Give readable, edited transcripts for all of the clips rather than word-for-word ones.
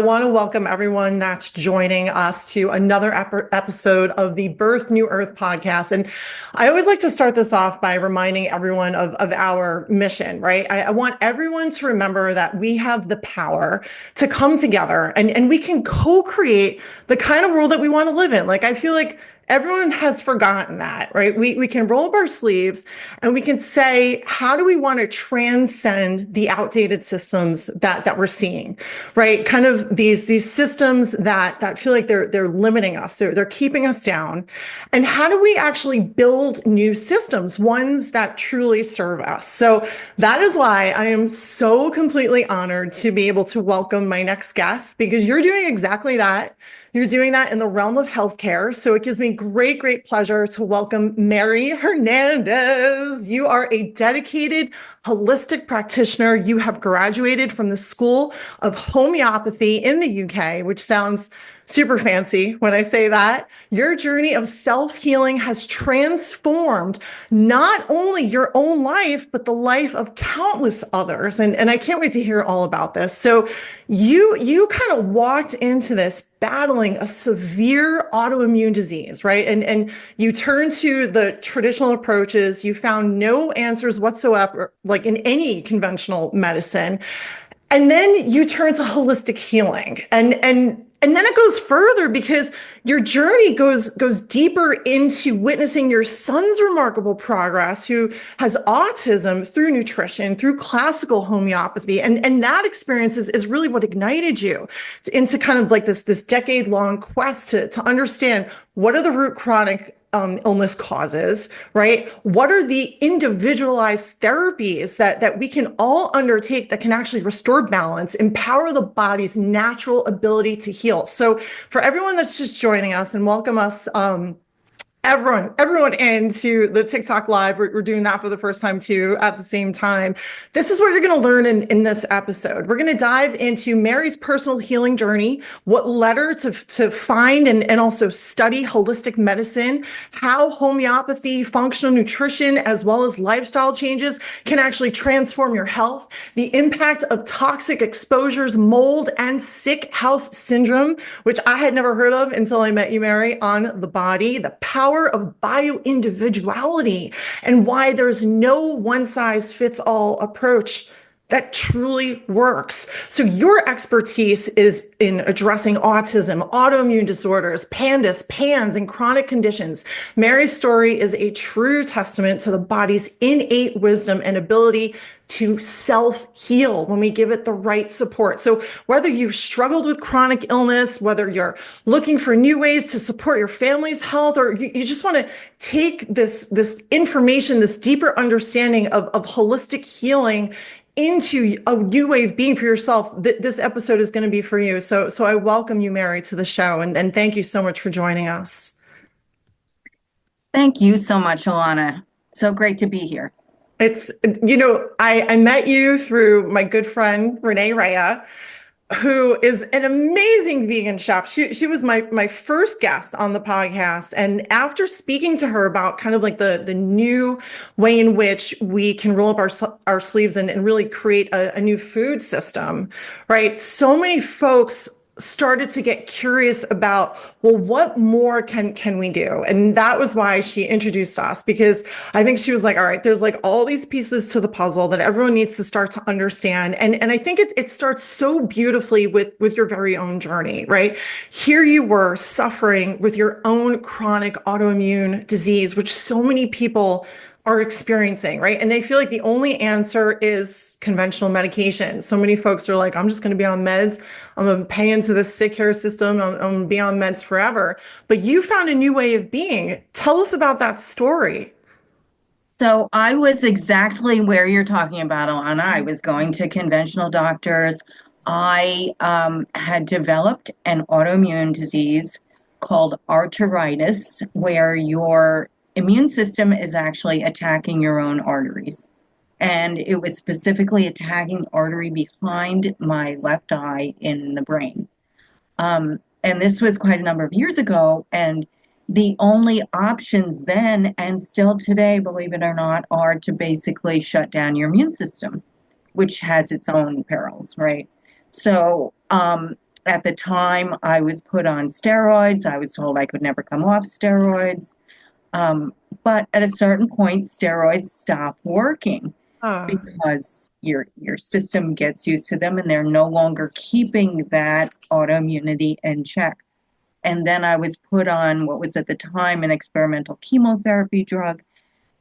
I want to welcome everyone that's joining us to another episode of the Birth New Earth podcast. And I always like to start this off by reminding everyone of our mission, right? I want everyone to remember that we have the power to come together and we can co-create the kind of world that we want to live in. Like, I feel like everyone has forgotten that, right? We can roll up our sleeves and we can say, how do we want to transcend the outdated systems that we're seeing, right? Kind of these systems that feel like they're limiting us, they're keeping us down. And how do we actually build new systems, ones that truly serve us? So that is why I am so completely honored to be able to welcome my next guest, because you're doing exactly that. You're doing that in the realm of healthcare. So it gives me great pleasure to welcome Mary Hernandez. You are a dedicated holistic practitioner. You have graduated from the School of Homeopathy in the UK, which sounds super fancy when I say that. Your journey of self-healing has transformed not only your own life, but the life of countless others. And I can't wait to hear all about this. So you kind of walked into this battling a severe autoimmune disease, right? And you turned to the traditional approaches. You found no answers whatsoever, like in any conventional medicine. And then you turn to holistic healing. And then it goes further because your journey goes deeper into witnessing your son's remarkable progress, who has autism, through nutrition, through classical homeopathy. And that experience is really what ignited you into kind of like this decade-long quest to understand what are the root chronic illness causes, right? What are the individualized therapies that we can all undertake that can actually restore balance, empower the body's natural ability to heal? So for everyone that's just joining us, and welcome us, everyone into the TikTok live. We're doing that for the first time too at the same time. This is what you're going to learn in this episode. We're going to dive into Mary's personal healing journey, what led her to find and also study holistic medicine, how homeopathy, functional nutrition, as well as lifestyle changes can actually transform your health, the impact of toxic exposures, mold, and sick house syndrome, which I had never heard of until I met you, Mary, on the body, the power of bio-individuality, and why there's no one-size-fits-all approach that truly works. So your expertise is in addressing autism, autoimmune disorders, PANDAS, PANS, and chronic conditions. Mary's story is a true testament to the body's innate wisdom and ability to self-heal when we give it the right support. So whether you've struggled with chronic illness, whether you're looking for new ways to support your family's health, or you just want to take this information, this deeper understanding of holistic healing into a new way of being for yourself, this episode is going to be for you. So I welcome you, Mary, to the show, and thank you so much for joining us. Thank you so much, Alana. So great to be here. It's, I met you through my good friend, Renee Rhea, who is an amazing vegan chef. She was my first guest on the podcast. And after speaking to her about kind of like the new way in which we can roll up our sleeves and really create a new food system, right? So many folks started to get curious about, well, what more can we do? And that was why she introduced us, because I think she was like, all right, there's like all these pieces to the puzzle that everyone needs to start to understand. And I think it starts so beautifully with your very own journey, right? Here you were suffering with your own chronic autoimmune disease, which so many people are experiencing, right? And they feel like the only answer is conventional medication. So many folks are like, I'm just going to be on meds. I'm going to pay into the sick care system. I'm going to be on meds forever. But you found a new way of being. Tell us about that story. So I was exactly where you're talking about, Alana. I was going to conventional doctors. I had developed an autoimmune disease called arteritis, where your immune system is actually attacking your own arteries. And it was specifically attacking the artery behind my left eye in the brain. And this was quite a number of years ago. And the only options then and still today, believe it or not, are to basically shut down your immune system, which has its own perils, right? So At the time, I was put on steroids. I was told I could never come off steroids. Um, but at a certain point, steroids stop working Ah, because your system gets used to them and they're no longer keeping that autoimmunity in check. And then I was put on what was at the time an experimental chemotherapy drug.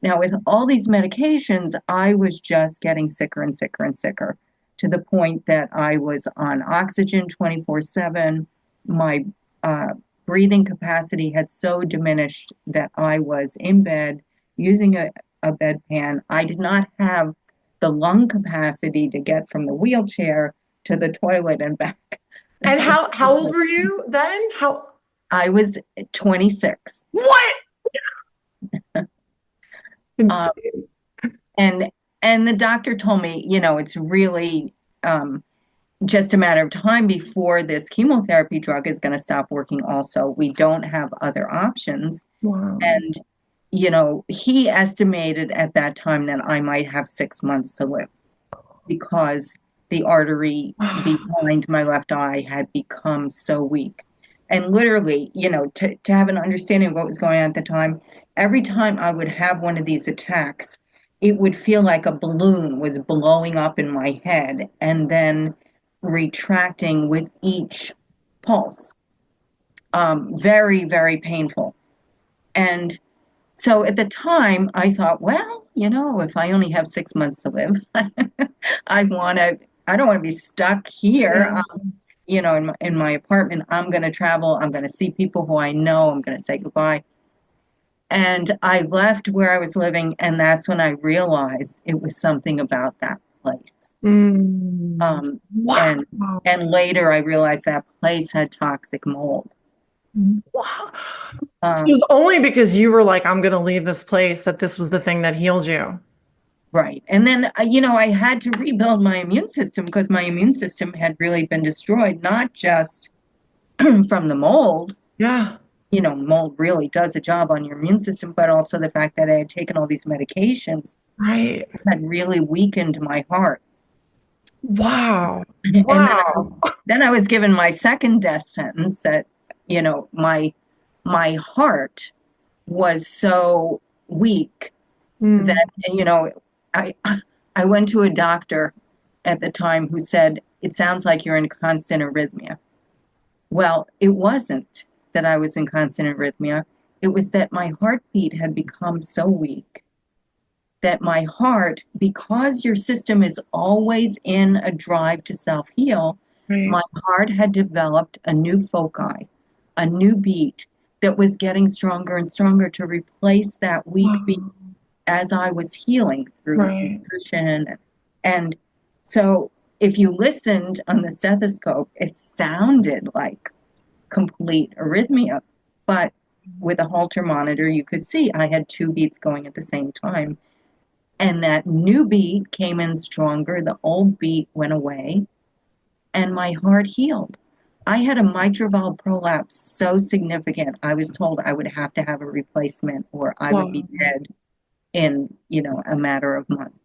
Now, with all these medications, I was just getting sicker and sicker and sicker to the point that I was on oxygen 24/7. My uh, breathing capacity had so diminished that I was in bed using a bedpan. I did not have the lung capacity to get from the wheelchair to the toilet and back. and how old were you then? How? I was 26. What? Um, Insane. and and the doctor told me, it's really just a matter of time before this chemotherapy drug is going to stop working also. We don't have other options. Wow. And, he estimated at that time that I might have 6 months to live because the artery behind my left eye had become so weak. And literally, to have an understanding of what was going on at the time, every time I would have one of these attacks, it would feel like a balloon was blowing up in my head and then retracting with each pulse. Very, very painful. And so at the time, I thought, well, if I only have 6 months to live, I don't want to be stuck here. Yeah. In my apartment. I'm going to travel. I'm going to see people who I know. I'm going to say goodbye. And I left where I was living, and that's when I realized it was something about that place. Mm. Um, Wow. and and later I realized that place had toxic mold. Wow. So it Um, was only because you were like, I'm going to leave this place that this was the thing that healed you. right. And then, I had to rebuild my immune system because my immune system had really been destroyed, not just from the mold. Yeah. Mold really does a job on your immune system, but also the fact that I had taken all these medications Right. had really weakened my heart. Wow. And Wow. then I was given my second death sentence that, my heart was so weak Mm. that, I I went to a doctor at the time who said, it sounds like you're in constant arrhythmia. Well, it wasn't that I was in constant arrhythmia. It was that my heartbeat had become so weak that my heart, because your system is always in a drive to self-heal, Right. my heart had developed a new foci, a new beat that was getting stronger and stronger to replace that weak beat Wow. as I was healing through Right. nutrition. And so if you listened on the stethoscope, it sounded like complete arrhythmia. But with a Holter monitor, you could see I had two beats going at the same time. And that new beat came in stronger. The old beat went away, and my heart healed. I had a mitral valve prolapse so significant, I was told I would have to have a replacement or I would be Wow. dead in, a matter of months.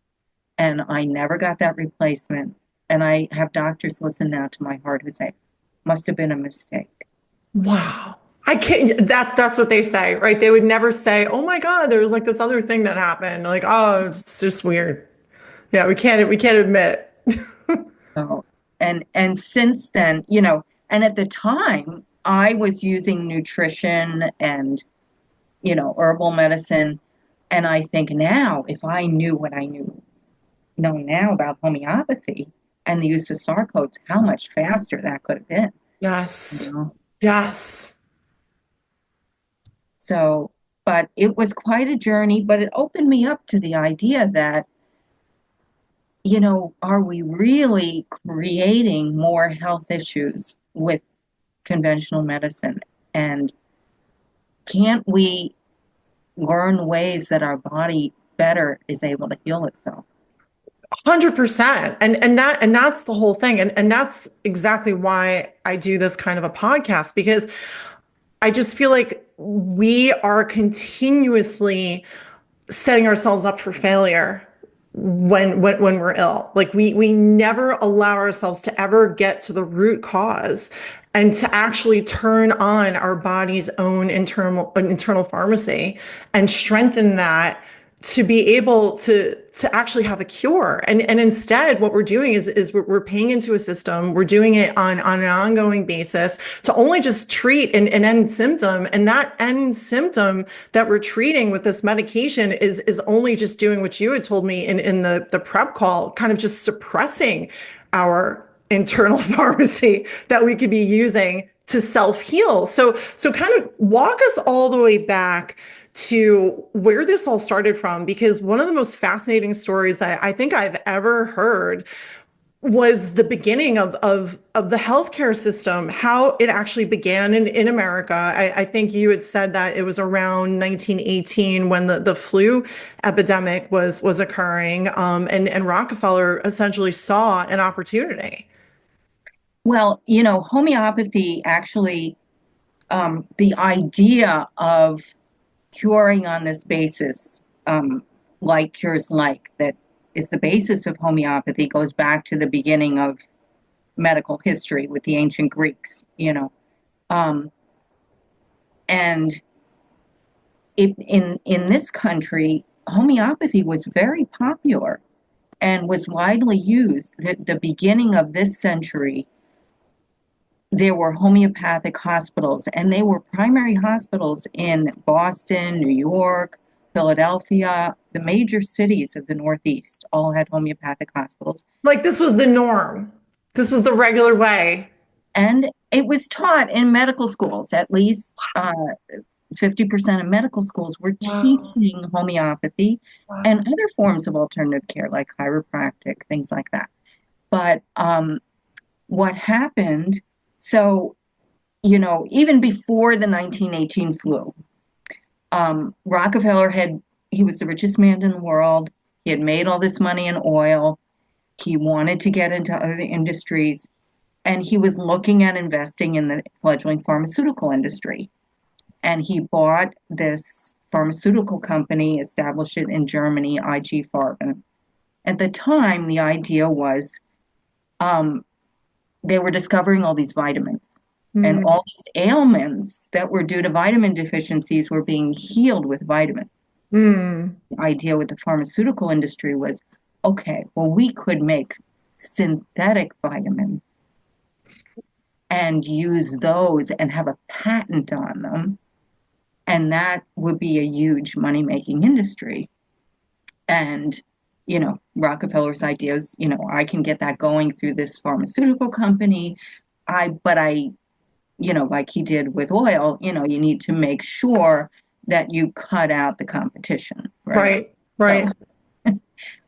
And I never got that replacement. And I have doctors listen now to my heart who say, must have been a mistake. Wow. I can't, that's what they say, right? They would never say, oh my God, there was like this other thing that happened. Like, oh, it's just weird. Yeah, we can't admit. So, and since then, and at the time I was using nutrition and, herbal medicine. And I think now, if I knew what I know now about homeopathy and the use of sarcodes, how much faster that could have been. you Yes. know? Yes. So, but it was quite a journey, but it opened me up to the idea that, are we really creating more health issues with conventional medicine? And can't we learn ways that our body better is able to heal itself? 100%. And that's the whole thing. And that's exactly why I do this kind of a podcast, because I just feel like we are continuously setting ourselves up for failure when we're ill. Like we never allow ourselves to ever get to the root cause and to actually turn on our body's own internal pharmacy and strengthen that to be able to actually have a cure. And instead what we're doing is we're paying into a system. We're doing it on an ongoing basis to only just treat an end symptom. And that end symptom that we're treating with this medication is only just doing what you had told me in the prep call, kind of just suppressing our internal pharmacy that we could be using to self-heal. So kind of walk us all the way back to where this all started from, because one of the most fascinating stories that I think I've ever heard was the beginning of the healthcare system, how it actually began in America. I think you had said that it was around 1918 when the flu epidemic was occurring, and Rockefeller essentially saw an opportunity. Well, homeopathy actually, the idea of curing on this basis, like cures like, that is the basis of homeopathy, goes back to the beginning of medical history with the ancient Greeks. Um, and in this country, homeopathy was very popular and was widely used. The beginning of this century, there were homeopathic hospitals, and they were primary hospitals in Boston, New York, Philadelphia. The major cities of the Northeast all had homeopathic hospitals. Like this was the norm. This was the regular way. And it was taught in medical schools. At least 50% of medical schools were Wow. teaching homeopathy and Wow. other forms of alternative care, like chiropractic, things like that. But what happened, so, even before the 1918 flu, Rockefeller he was the richest man in the world. He had made all this money in oil. He wanted to get into other industries, and he was looking at investing in the fledgling pharmaceutical industry. And he bought this pharmaceutical company, established it in Germany, IG Farben. At the time, the idea was um, they were discovering all these vitamins, and Mm, all these ailments that were due to vitamin deficiencies were being healed with vitamins. mm. The idea with the pharmaceutical industry was, okay, well, we could make synthetic vitamins and use those and have a patent on them. And that would be a huge money-making industry. And, Rockefeller's ideas, I can get that going through this pharmaceutical company. But like he did with oil, you need to make sure that you cut out the competition, right? Right, So, right. Wow.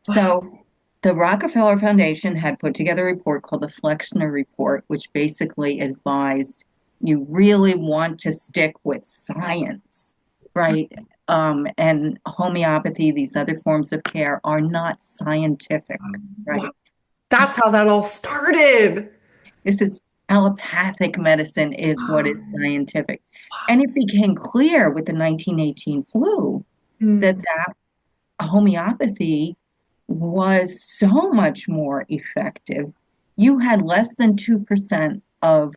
so the Rockefeller Foundation had put together a report called the Flexner Report, which basically advised you really want to stick with science, right? And homeopathy, these other forms of care are not scientific, Wow. right? That's how that all started. This is allopathic medicine is what is Wow. scientific. And it became clear with the 1918 flu that Mm, homeopathy was so much more effective. You had less than 2% of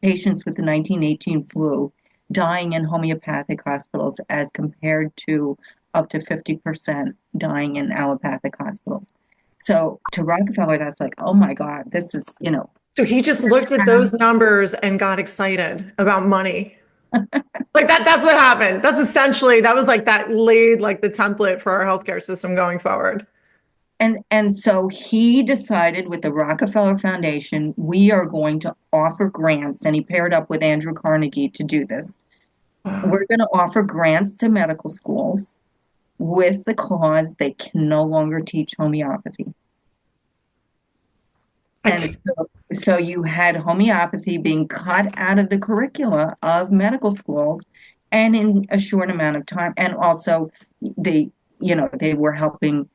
patients with the 1918 flu dying in homeopathic hospitals as compared to up to 50% dying in allopathic hospitals. So to Rockefeller, that's like, oh my God, this is, So he just looked at those numbers and got excited about money. Like that's what happened. That's essentially, that was like that laid like the template for our healthcare system going forward. and so he decided with the Rockefeller Foundation, we are going to offer grants, and he paired up with Andrew Carnegie to do this. Wow. We're going to offer grants to medical schools with the clause they can no longer teach homeopathy. I And can't, so you had homeopathy being cut out of the curricula of medical schools, and in a short amount of time. And also they were helping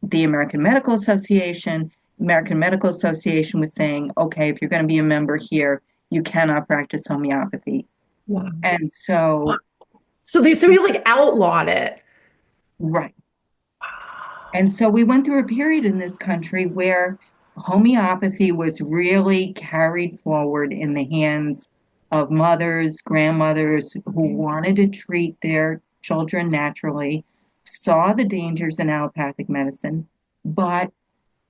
the American Medical Association. American Medical Association was saying, okay, if you're going to be a member here, you cannot practice homeopathy. wow. And so, So he like outlawed it. right. And so we went through a period in this country where homeopathy was really carried forward in the hands of mothers, grandmothers who wanted to treat their children naturally, saw the dangers in allopathic medicine, but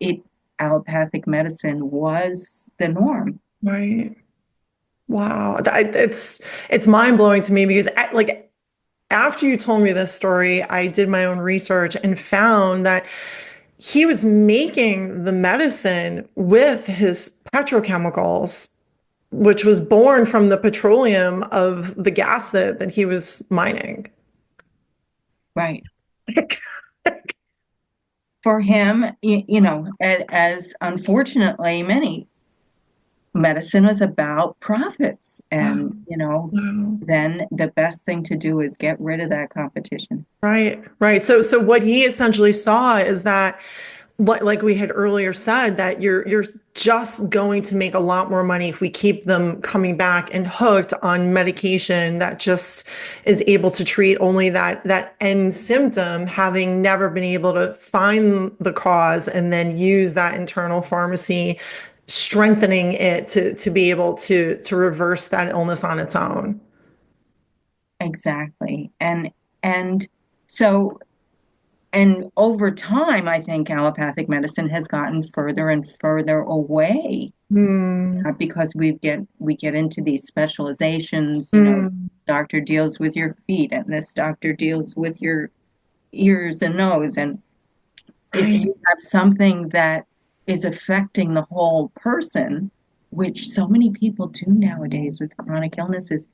it allopathic medicine was the norm. Right. Wow. It's mind blowing to me because like after you told me this story, I did my own research and found that he was making the medicine with his petrochemicals, which was born from the petroleum of the gas that he was mining. Right. For him, as unfortunately many, medicine is about profits. Wow. And, Wow. then the best thing to do is get rid of that competition. Right, right. So what he essentially saw is that, like we had earlier said, that you're just going to make a lot more money if we keep them coming back and hooked on medication that just is able to treat only that end symptom, having never been able to find the cause and then use that internal pharmacy, strengthening it to be able to reverse that illness on its own. Exactly. And so and over time, I think allopathic medicine has gotten further and further away, Hmm. because we get into these specializations, Hmm. doctor deals with your feet and this doctor deals with your ears and nose. And if Right. you have something that is affecting the whole person, which so many people do nowadays with chronic illnesses,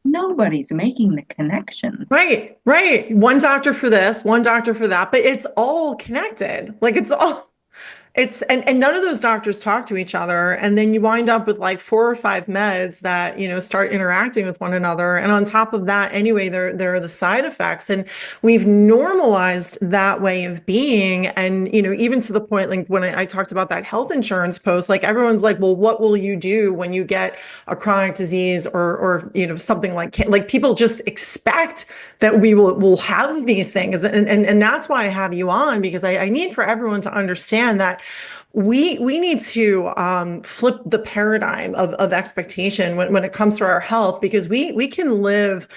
nobody's making the connections. Right, right. One doctor for this, one doctor for that, but it's all connected. Like and none of those doctors talk to each other. And then you wind up with like four or five meds that, start interacting with one another. And on top of that, anyway, there are the side effects. And we've normalized that way of being. And, even to the point, like when I talked about that health insurance post, like everyone's like, well, what will you do when you get a chronic disease or something like people just expect that will have these things. And that's why I have you on, because I need for everyone to understand that we need to flip the paradigm of expectation when it comes to our health, because we can live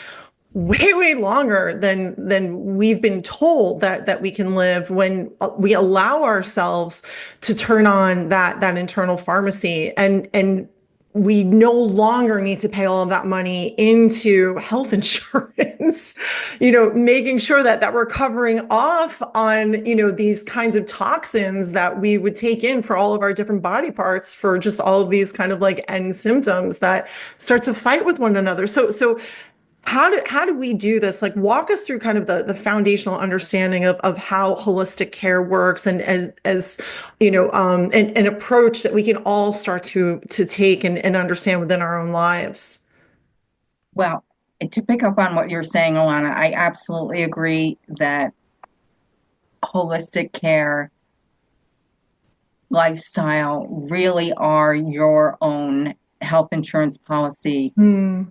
way longer than we've been told that we can live when we allow ourselves to turn on that internal pharmacy, and we no longer need to pay all of that money into health insurance, making sure that we're covering off on, these kinds of toxins that we would take in for all of our different body parts for just all of these kind of like end symptoms that start to fight with one another. So how do we do this? Like walk us through kind of the foundational understanding of how holistic care works, and as an approach that we can all start to take and understand within our own lives. Well, to pick up on what you're saying, Alana, I absolutely agree that holistic care, lifestyle really are your own health insurance policy. Hmm.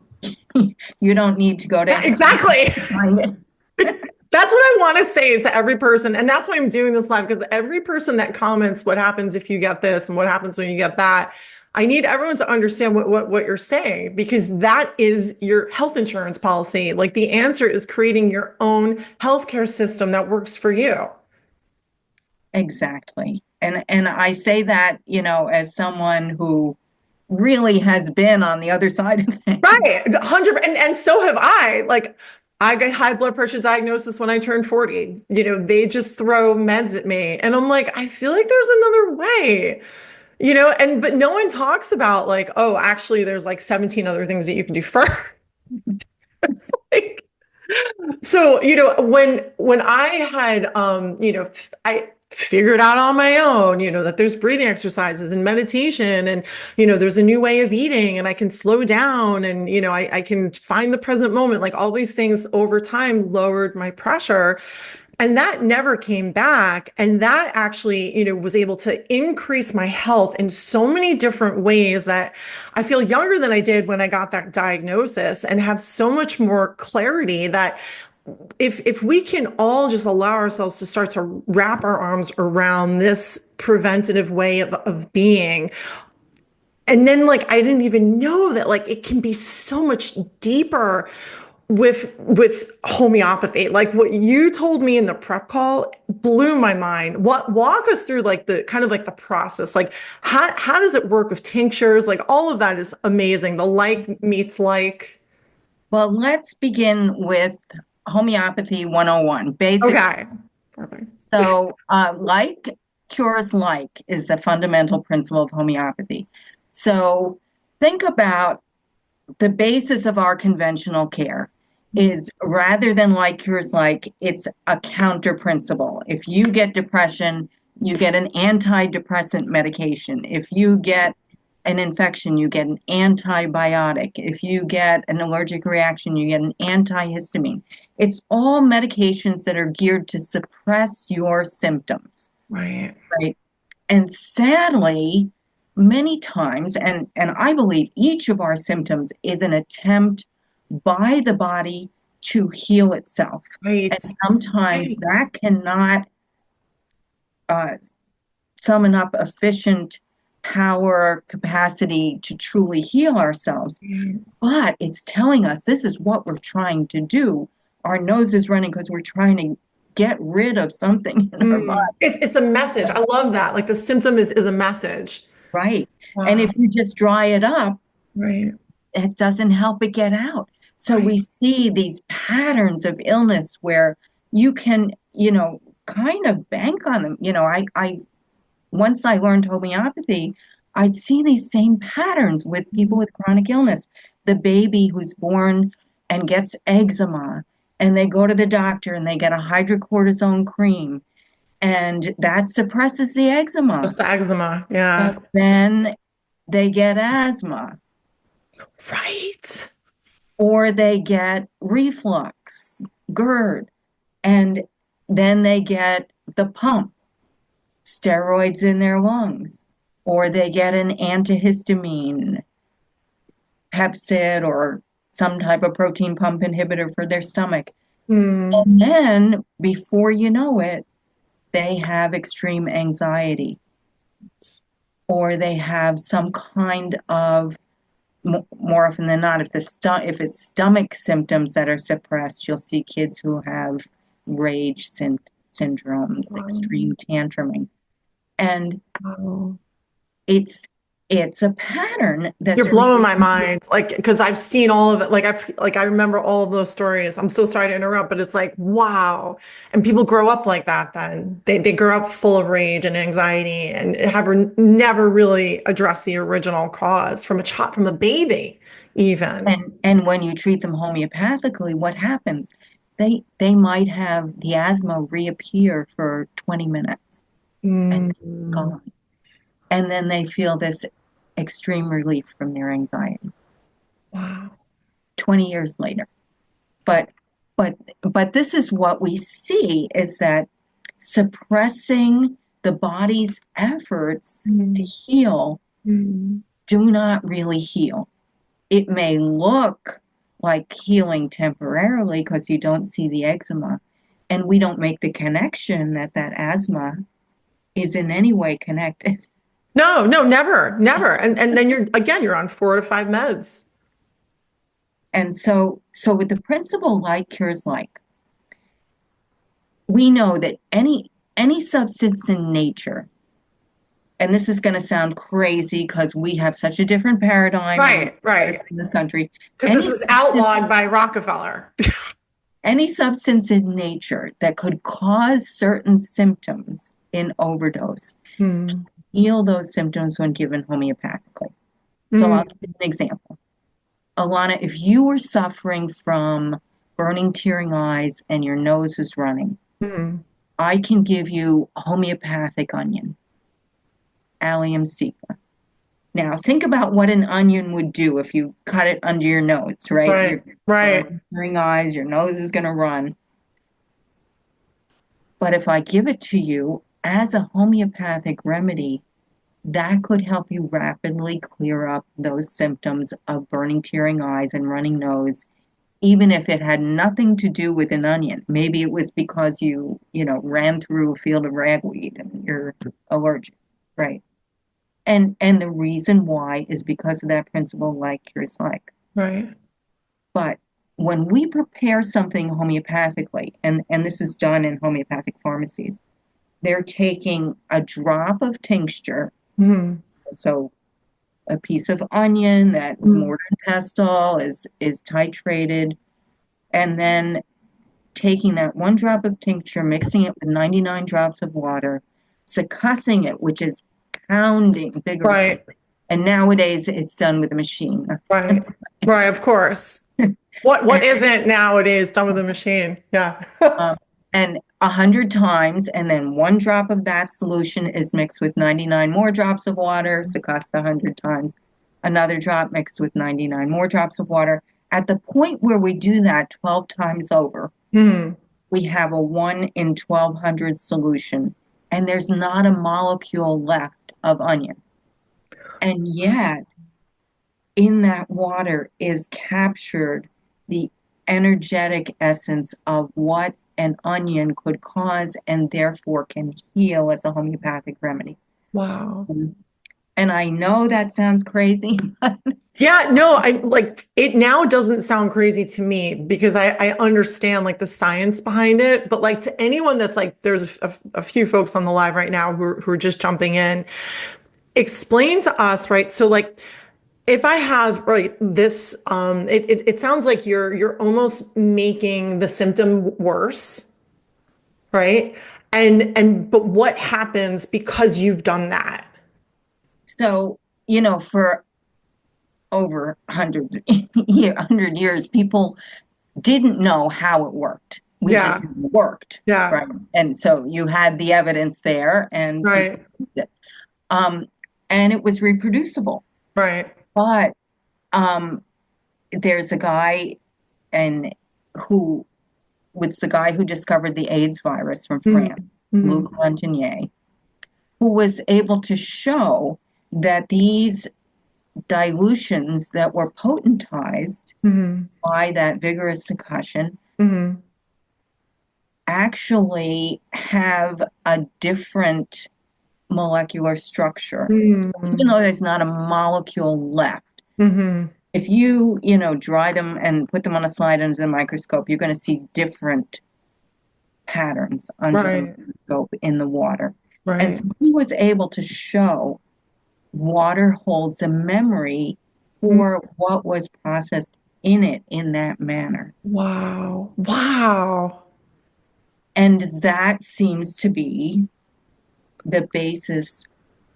You don't need to go to Yeah, exactly. find it. That's what I want to say to every person. And that's why I'm doing this live, because every person that comments what happens if you get this and what happens when you get that, I need everyone to understand what you're saying, because that is your health insurance policy. Like the answer is creating your own healthcare system that works for you. Exactly. And I say that, as someone who really has been on the other side of things. Right. 100. And so have I. Like I got high blood pressure diagnosis when I turned 40. They just throw meds at me. And I'm like, I feel like there's another way. But no one talks about like, oh, actually there's like 17 other things that you can do first. Like, so, when I had I figured out on my own, that there's breathing exercises and meditation, and there's a new way of eating, and I can slow down, and I can find the present moment, like all these things over time lowered my pressure. And that never came back. And that actually, was able to increase my health in so many different ways that I feel younger than I did when I got that diagnosis, and have so much more clarity that if we can all just allow ourselves to start to wrap our arms around this preventative way of being, and then like I didn't even know that like it can be so much deeper with homeopathy. Like what you told me in the prep call blew my mind. What walk us through like the kind of like the process. Like how does it work with tinctures? Like all of that is amazing. The like meets like. Well, let's begin with homeopathy 101, basic. Okay. Perfect. So, like cures like is a fundamental principle of homeopathy. So, think about the basis of our conventional care is rather than like cures like, it's a counter principle. If you get depression, you get an antidepressant medication. If you get an infection, you get an antibiotic. If you get an allergic reaction, you get an antihistamine. It's all medications that are geared to suppress your symptoms. Right. Right. And sadly, many times, and I believe each of our symptoms is an attempt by the body to heal itself. Right. And sometimes Right. that cannot summon up efficient power capacity to truly heal ourselves. But it's telling us this is what we're trying to do. Our nose is running because we're trying to get rid of something in our body. It's a message. I love that. Like the symptom is a message. Right. Wow. And if you just dry it up, Right. it doesn't help it get out. So Right. we see these patterns of illness where you can, kind of bank on them. I once I learned homeopathy, I'd see these same patterns with people with chronic illness. The baby who's born and gets eczema, and they go to the doctor and they get a hydrocortisone cream, and that suppresses the eczema. Just the eczema. Yeah. But then they get asthma. Right. Or they get reflux, GERD, and then they get the pump, steroids in their lungs, or they get an antihistamine, Pepcid, or some type of protein pump inhibitor for their stomach. And then before you know it, they have extreme anxiety, or they have some kind of, more often than not, if it's stomach symptoms that are suppressed, you'll see kids who have rage syndromes, extreme tantruming, and it's a pattern that's You're blowing my mind. Like, because I've seen all of it. I remember all of those stories. I'm so sorry to interrupt, but it's like, wow. And people grow up like that then. They grow up full of rage and anxiety and have never really addressed the original cause from a baby, even. And when you treat them homeopathically, what happens? They might have the asthma reappear for 20 minutes and it's gone. And then they feel this extreme relief from their anxiety. Wow. 20 years later. But this is what we see, is that suppressing the body's efforts to heal do not really heal. It may look like healing temporarily because you don't see the eczema, and we don't make the connection that asthma is in any way connected. No, never. And then you're on 4 to 5 meds. And so with the principle like cures like, we know that any substance in nature, and this is going to sound crazy because we have such a different paradigm right. in this country. Because this was outlawed by Rockefeller. Any substance in nature that could cause certain symptoms in overdose heal those symptoms when given homeopathically. So I'll give you an example. Alana, if you were suffering from burning, tearing eyes and your nose is running, I can give you a homeopathic onion, Allium cepa. Now, think about what an onion would do if you cut it under your nose, right? Right. Tearing eyes, your nose is going to run. But if I give it to you as a homeopathic remedy, that could help you rapidly clear up those symptoms of burning, tearing eyes and running nose even if it had nothing to do with an onion. Maybe it was because ran through a field of ragweed and you're allergic, right? And the reason why is because of that principle, like cures like. Right. But when we prepare something homeopathically, and this is done in homeopathic pharmacies, they're taking a drop of tincture, Mm-hmm. so a piece of onion that with Mm-hmm. mortar and pestle is titrated, and then taking that one drop of tincture, mixing it with 99 drops of water, succussing it, which is pounding vigorously. Right. And nowadays it's done with a machine. Right. Right. Of course. What isn't nowadays done with a machine? Yeah. Um, and 100 times, and then one drop of that solution is mixed with 99 more drops of water, succussed 100 times. Another drop mixed with 99 more drops of water. At the point where we do that 12 times over, Hmm. we have a 1 in 1200 solution, and there's not a molecule left of onion. And yet, in that water is captured the energetic essence of what an onion could cause and therefore can heal as a homeopathic remedy. Wow. And I know that sounds crazy. Yeah, no, I like it now doesn't sound crazy to me because I understand like the science behind it. But like to anyone that's like, there's a few folks on the live right now who are just jumping in. Explain to us, right? So like if I have right this, it sounds like you're almost making the symptom worse, right? But what happens because you've done that? So, for over 100 years, people didn't know how it worked. We just Yeah, knew it worked, yeah, right? And so you had the evidence there and people right, used it. Um, and it was reproducible. right. But um, there's a guy and who was the guy who discovered the AIDS virus from Mhm, France, Luc mhm, Montagnier, who was able to show that these dilutions that were potentized mhm, by that vigorous succussion mhm, actually have a different molecular structure. So even mhm, though there's not a molecule left, mhm. if you, dry them and put them on a slide under the microscope, you're going to see different patterns under the Right, microscope in the water. And right. so he was able to show water holds a memory Mm. for what was processed in it in that manner. Wow, wow, And that seems to be the basis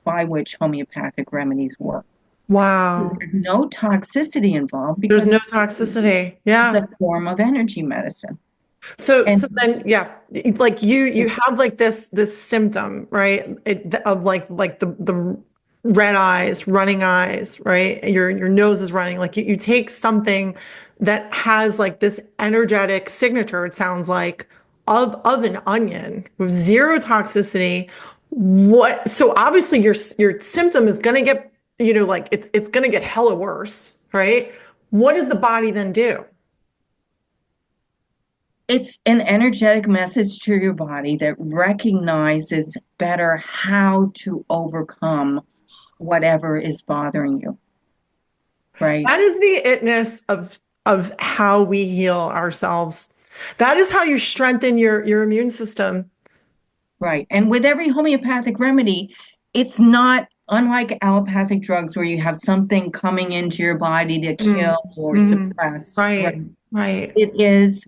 by which homeopathic remedies work. wow. There's no toxicity involved There's because no toxicity. it's Yeah. a form of energy medicine. So And then, yeah, like you have like this symptom, right? Of like the red eyes, running eyes, right? Your nose is running. Like you take something that has like this energetic signature, it sounds like, of an onion with zero toxicity. What? So obviously your symptom is gonna get, like it's gonna get hella worse, right? What does the body then do? it's an energetic message to your body that recognizes better how to overcome whatever is bothering you, right? That is the itness of how we heal ourselves. That is how you strengthen your immune system. Right. And with every homeopathic remedy, it's not unlike allopathic drugs where you have something coming into your body to Mm, kill or mhm. suppress, right? Right, right. It is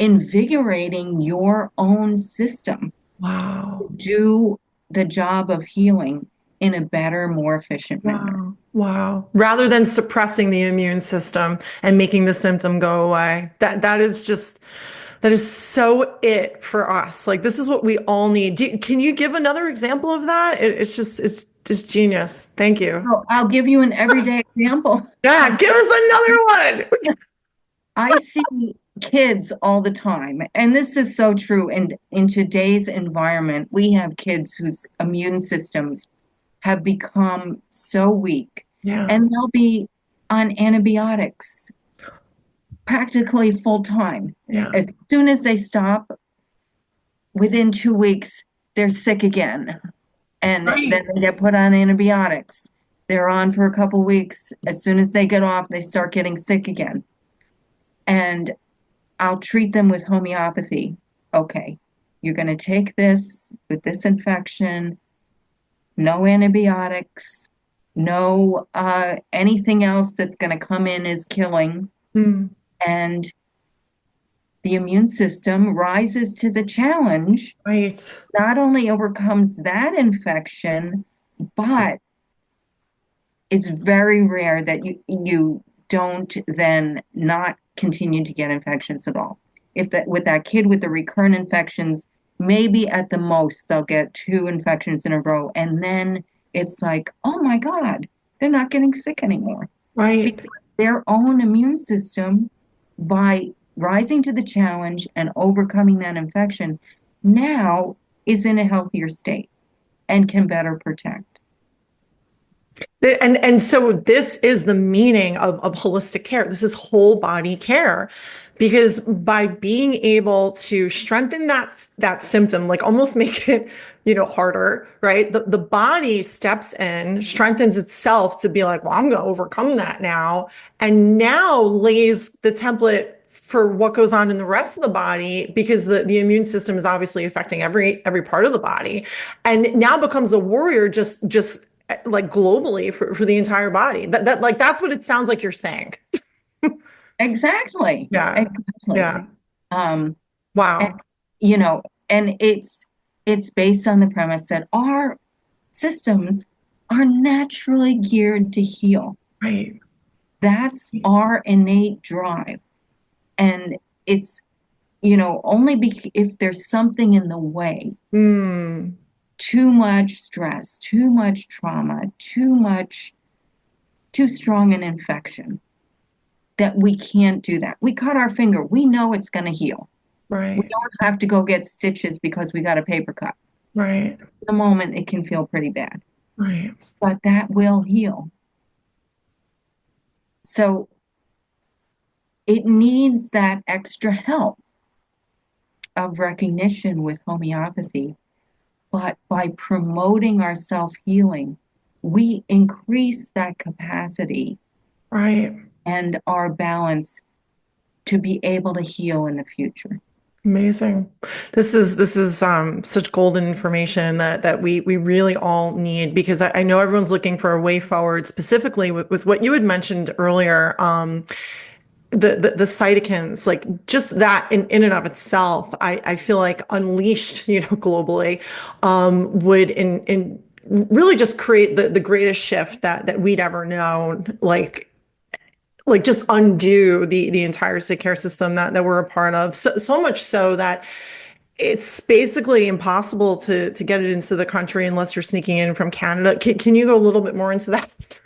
invigorating your own system to Wow. do the job of healing in a better, more efficient manner. Wow. Wow. Rather than suppressing the immune system and making the symptom go away. That is so it for us. Like this is what we all need. Can you give another example of that? It's just genius. Thank you. So I'll give you an everyday example. Yeah, give us another one. I see kids all the time, and this is so true. And in today's environment, we have kids whose immune systems have become so weak, Yeah. and they'll be on antibiotics practically full time. Yeah. As soon as they stop, within 2 weeks, they're sick again. And then Right. they get put on antibiotics. They're on for a couple weeks. As soon as they get off, they start getting sick again. And I'll treat them with homeopathy. Okay, you're going to take this with this infection, no antibiotics, no anything else that's going to come in as killing. Mm, And the immune system rises to the challenge, right. not only overcomes that infection, but it's very rare that you don't then not continue to get infections at all. If that with that kid with the recurrent infections, maybe at the most they'll get 2 infections in a row, and then it's like, oh my God, they're not getting sick anymore. Right. Because their own immune system, by rising to the challenge and overcoming that infection, now is in a healthier state and can better protect. And so this is the meaning of holistic care. This is whole body care, because by being able to strengthen that symptom, like almost make it, harder, right? The body steps in, strengthens itself to be like, well, I'm going to overcome that now, and now lays the template for what goes on in the rest of the body, because the immune system is obviously affecting every part of the body, and now becomes a warrior just like globally for the entire body. That like that's what it sounds like you're saying. Exactly. Yeah. Exactly. Yeah. Um, and, Wow. and it's based on the premise that our systems are naturally geared to heal. Right. That's our innate drive. And it's, only if there's something in the way, Mm, too much stress, too much trauma, too strong an infection, that we can't do that. We cut our finger, we know it's going to heal. We right. don't have to go get stitches because we got a paper cut. Right. At the moment, it can feel pretty bad, Right. but that will heal. So it needs that extra help of recognition with homeopathy. But by promoting our self-healing, we increase that capacity Right. and our balance to be able to heal in the future. Amazing. This is such golden information that we really all need, because I know everyone's looking for a way forward, specifically with what you had mentioned earlier. The cytokines, like just that in and of itself, I feel like unleashed, globally, would in really just create the greatest shift that we'd ever known. Like just undo the entire sick care system that we're a part of. So much so that it's basically impossible to get it into the country unless you're sneaking in from Canada. Can you go a little bit more into that?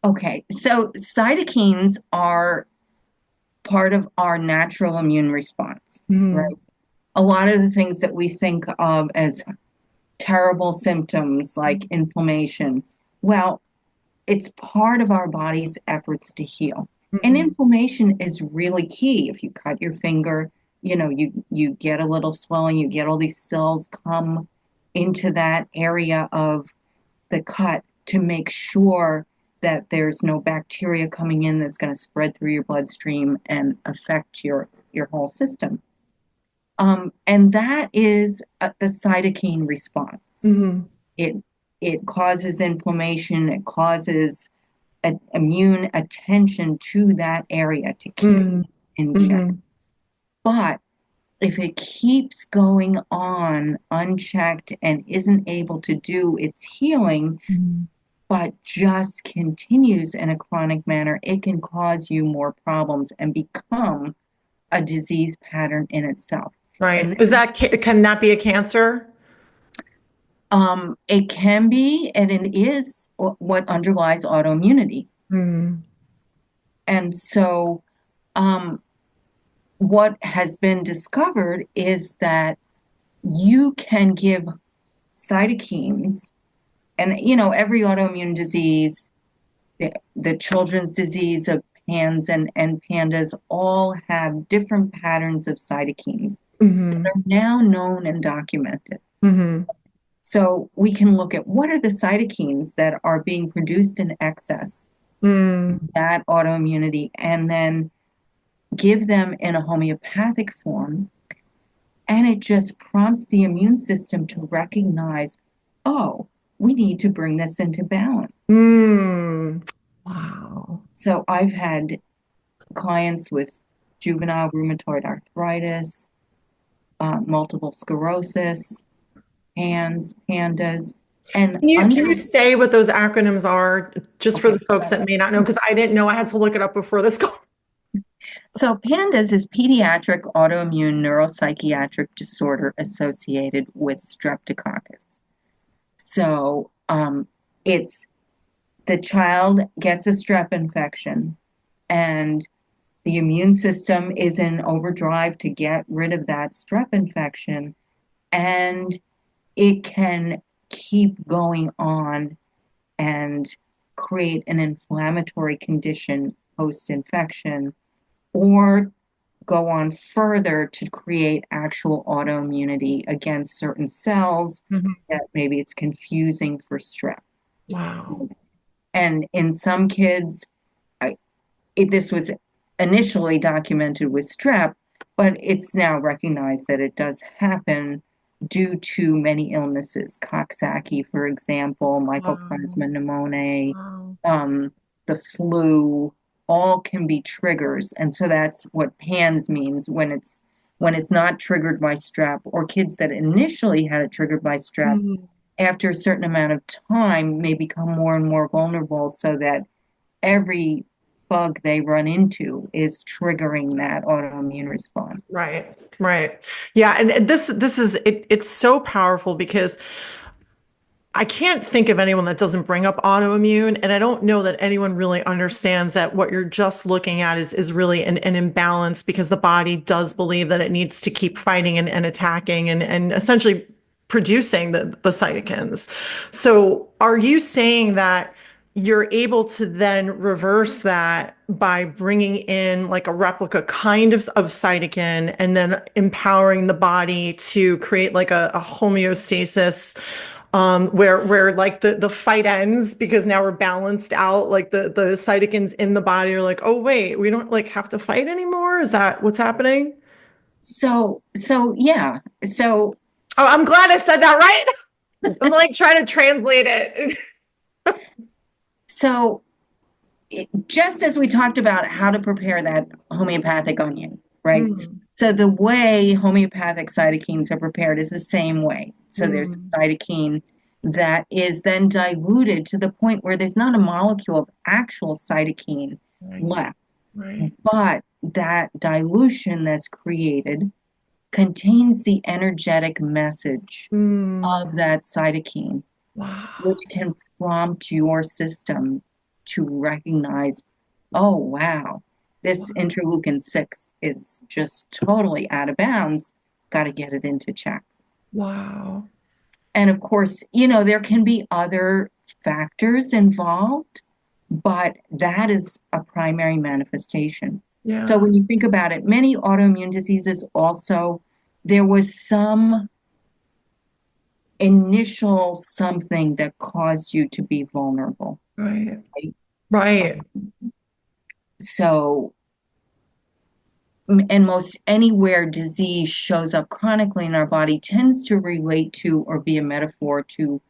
Okay, so cytokines are part of our natural immune response, right? Mm, A lot of the things that we think of as terrible symptoms like inflammation, well, it's part of our body's efforts to heal. And mm, inflammation is really key. If you cut your finger, you get a little swelling, you get all these cells come into that area of the cut to make sure that there's no bacteria coming in that's going to spread through your bloodstream and affect your whole system. And that is the cytokine response. mm, It it causes inflammation. It causes immune attention to that area to keep it mm, in check. mm, But if it keeps going on unchecked and isn't able to do its healing, mm. but just continues in a chronic manner, it can cause you more problems and become a disease pattern in itself. Right. And Can that be a cancer? it can be, and it is what underlies autoimmunity. Mm, And so, um, what has been discovered is that you can give cytokines, and every autoimmune disease, the children's disease of PANS and PANDAS all have different patterns of cytokines that Hmm. are now known and documented. Hmm. So we can look at what are the cytokines that are being produced in excess, Mm. that autoimmunity, and then give them in a homeopathic form. And it just prompts the immune system to recognize, oh, we need to bring this into balance. Mm. Wow. So I've had clients with juvenile rheumatoid arthritis, multiple sclerosis, PANS, PANDAS, and Can you say what those acronyms are just for okay. the folks that may not know? Because I didn't know. I had to look it up before this call. So PANDAS is pediatric autoimmune neuropsychiatric disorder associated with streptococcus. So it's the child gets a strep infection and the immune system is in overdrive to get rid of that strep infection, and it can keep going on and create an inflammatory condition post-infection, or go on further to create actual autoimmunity against certain cells Mhm. that maybe it's confusing for strep. Wow. And in some kids, this was initially documented with strep, but it's now recognized that it does happen due to many illnesses. Coxsackie, for example, Wow. Mycoplasma pneumoniae, Wow. the flu, all can be triggers. And so that's what PANS means when it's not triggered by strep, or kids that initially had it triggered by strep, Mm. after a certain amount of time may become more and more vulnerable, so that every bug they run into is triggering that autoimmune response. Right. Right. Yeah. And this is it. It's so powerful because I can't think of anyone that doesn't bring up autoimmune. And I don't know that anyone really understands that what you're just looking at is really an imbalance, because the body does believe that it needs to keep fighting and attacking and essentially producing the cytokines. So are you saying that you're able to then reverse that by bringing in like a replica kind of cytokine and then empowering the body to create like a homeostasis, where like the fight ends because now we're balanced out, like the cytokines in the body are like, oh wait, we don't like have to fight anymore? Is that what's happening? So yeah. So Oh, I'm glad I said that right. I'm like trying to translate it. so just as we talked about how to prepare that homeopathic onion, right? Mm. So the way homeopathic cytokines are prepared is the same way. So there's Mm. a cytokine that is then diluted to the point where there's not a molecule of actual cytokine Right. left. Right. But that dilution that's created contains the energetic message Mm. of that cytokine, which Wow. can prompt your system to recognize, oh, wow, this interleukin 6 is just totally out of bounds. Got to get it into check. Wow. And of course, you know, there can be other factors involved, but that is a primary manifestation. So Yeah. when you think about it, many autoimmune diseases also, there was some initial something that caused you to be vulnerable, Right. right? Right. So, and most anywhere disease shows up chronically in our body tends to relate to or be a metaphor to,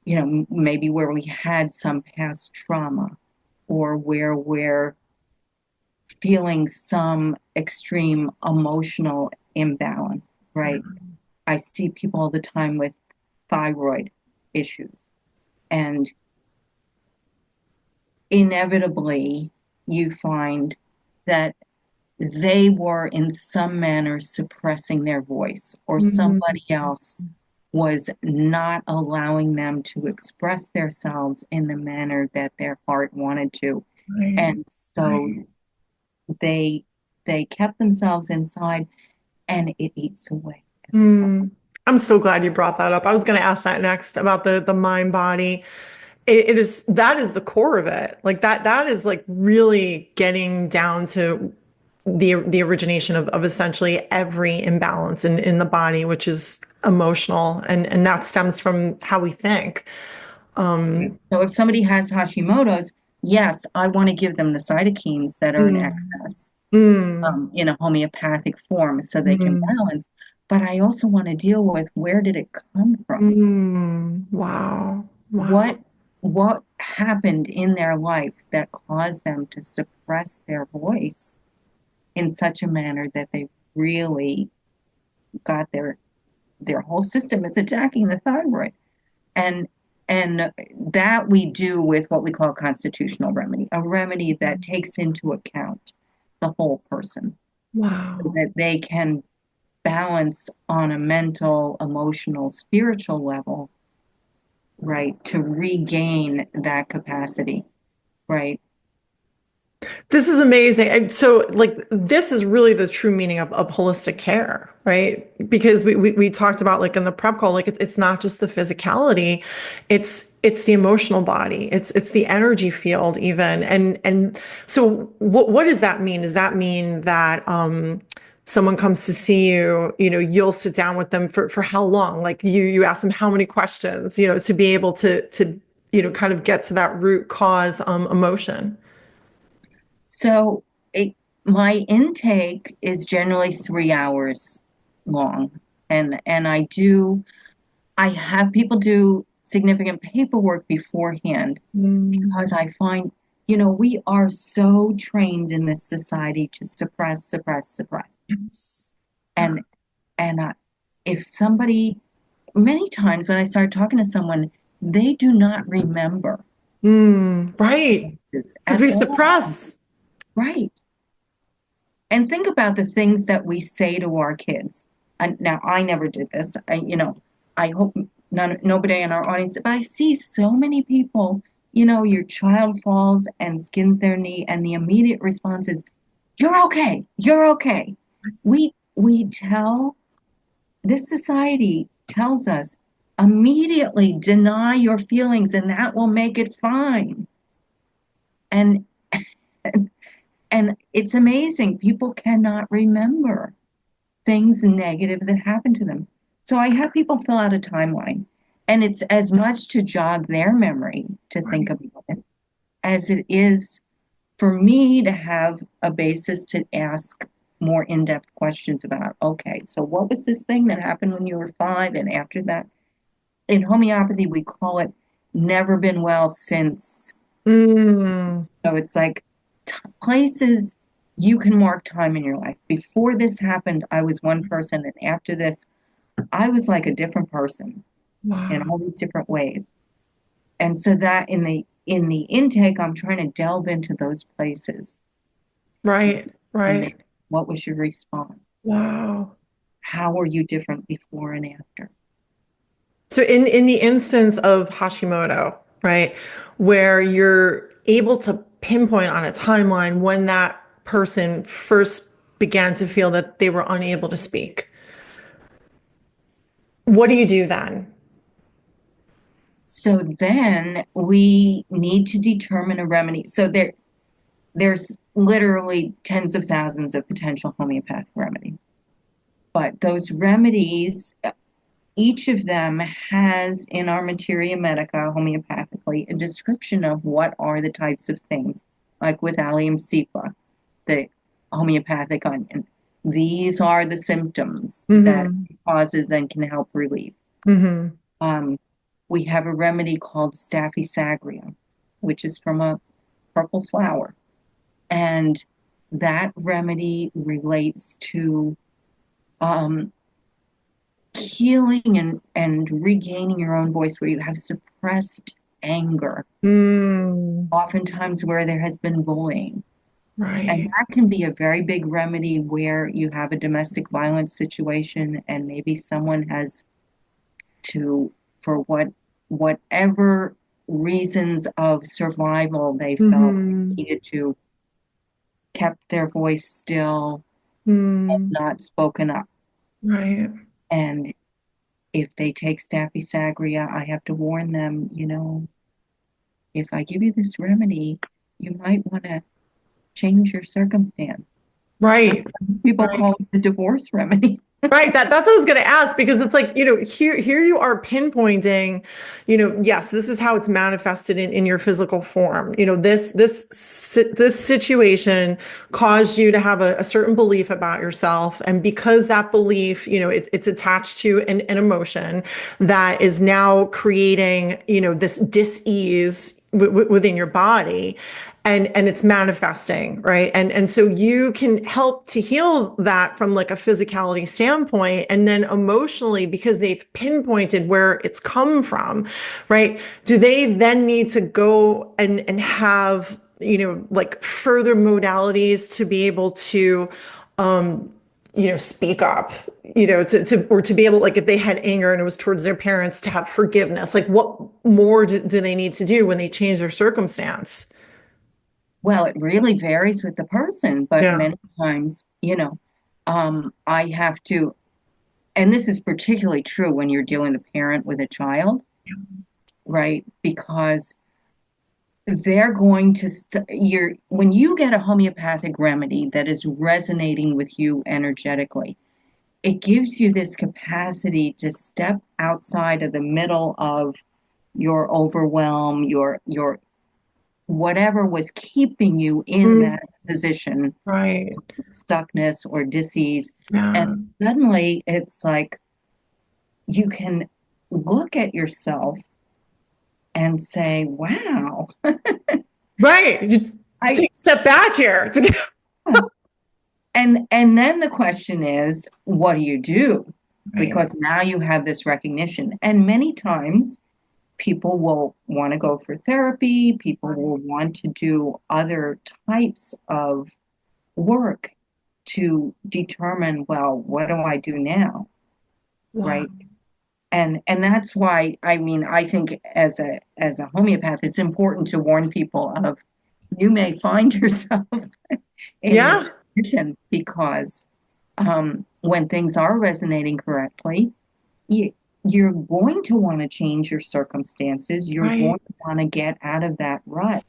you know, maybe where we had some past trauma, or where we're feeling some extreme emotional imbalance, Yeah. right? I see people all the time with thyroid issues, and inevitably you find that they were in some manner suppressing their voice, or Mm. somebody else was not allowing them to express themselves in the manner that their heart wanted to. Right. And so Right. they they kept themselves inside, and it eats away. Mm. I'm so glad you brought that up. I was going to ask that next about the mind body. it is, that is the core of it. Like that is like really getting down to the origination of essentially every imbalance in the body, which is emotional, and that stems from how we think. So if somebody has Hashimoto's, yes, I want to give them the cytokines that are in Mm, excess, mm, in a homeopathic form so they can mm, balance. But I also want to deal with, where did it come from? wow. Wow. What what happened in their life that caused them to suppress their voice in such a manner that they've really got their whole system is attacking the thyroid. And and that we do with what we call a constitutional remedy, a remedy that takes into account the whole person so Wow. that they can balance on a mental, emotional, spiritual level, right, to regain that capacity, right? This is amazing. And so, like, this is really the true meaning of holistic care, right? Because we talked about, like, in the prep call, like, it's not just the physicality, it's the emotional body, it's the energy field even. And so what does that mean? Does that mean that someone comes to see you, you'll sit down with them for how long? Like you ask them how many questions, to be able to kind of get to that root cause emotion. So it, my intake is generally 3 hours long. And I have people do significant paperwork beforehand Mm. because I find, we are so trained in this society to suppress, suppress, suppress. Yes. And and if somebody, many times when I start talking to someone, they do not remember Right. this Because at we all. suppress. Right. And think about the things that we say to our kids. And now I never did this. I hope nobody in our audience, but I see so many people, your child falls and skins their knee, and the immediate response is, "You're okay. You're okay." We tell, this society tells us, immediately deny your feelings and that will make it fine. And and it's amazing. People cannot remember things negative that happened to them. So I have people fill out a timeline, and it's as much to jog their memory to think Right. about it as it is for me to have a basis to ask more in-depth questions about, okay, so what was this thing that happened when you were 5 and after that? In homeopathy, we call it never been well since. Mm, So it's like places you can mark time in your life. Before this happened, I was one person, and after this, I was like a different person in wow. all these different ways. And so that in the intake, I'm trying to delve into those places. Right. And then, Right. what was your response? Wow. How are you different before and after? So in the instance of Hashimoto, right, where you're able to pinpoint on a timeline when that person first began to feel that they were unable to speak, what do you do then? So then we need to determine a remedy. So there's literally tens of thousands of potential homeopathic remedies. But those remedies, each of them has in our materia medica homeopathically a description of what are the types of things, like with allium cepa, the homeopathic onion. These are the symptoms that Mm-hmm. it causes and can help relieve. Mm-hmm. Um, we have a remedy called Staphysagria, which is from a purple flower. And that remedy relates to um, healing and regaining your own voice where you have suppressed anger, Mm, oftentimes where there has been bullying. And right. that can be a very big remedy where you have a domestic violence situation and maybe someone has to, for whatever reasons of survival they felt Mm-hmm. needed to, kept their voice still, Mm, not spoken up. right. And if they take Staphysagria, I have to warn them, if I give you this remedy, you might want to change your circumstance. Right. People Right. call it the divorce remedy. Right. That's what I was going to ask because it's like, here you are pinpointing, yes, this is how it's manifested in your physical form. This situation caused you to have a certain belief about yourself. And because that belief, it's attached to an emotion that is now creating, this dis-ease within your body and it's manifesting, right? And so you can help to heal that from like a physicality standpoint, and then emotionally, because they've pinpointed where it's come from, right? Do they then need to go and have, like further modalities to be able to speak up, or to be able, like if they had anger and it was towards their parents, to have forgiveness? Like what more do they need to do when they change their circumstance? Well, it really varies with the person, but Yeah. many times, I have to, and this is particularly true when you're dealing with a parent with a child, right? Because they're going to when you get a homeopathic remedy that is resonating with you energetically, it gives you this capacity to step outside of the middle of your overwhelm, your whatever was keeping you in Mm, that position, right. stuckness or disease. Yeah. And suddenly it's like you can look at yourself and say, wow, Right. You I take a step back here. and then the question is, what do you do? Right. Because now you have this recognition. And many times people will want to go for therapy, people will want to do other types of work to determine, well, what do I do now? Wow. Right. And that's why, I mean, I think as a homeopath, it's important to warn people of, you may find yourself in this Yeah. position because when things are resonating correctly, you, you're going to want to change your circumstances. You're Right. going to want to get out of that rut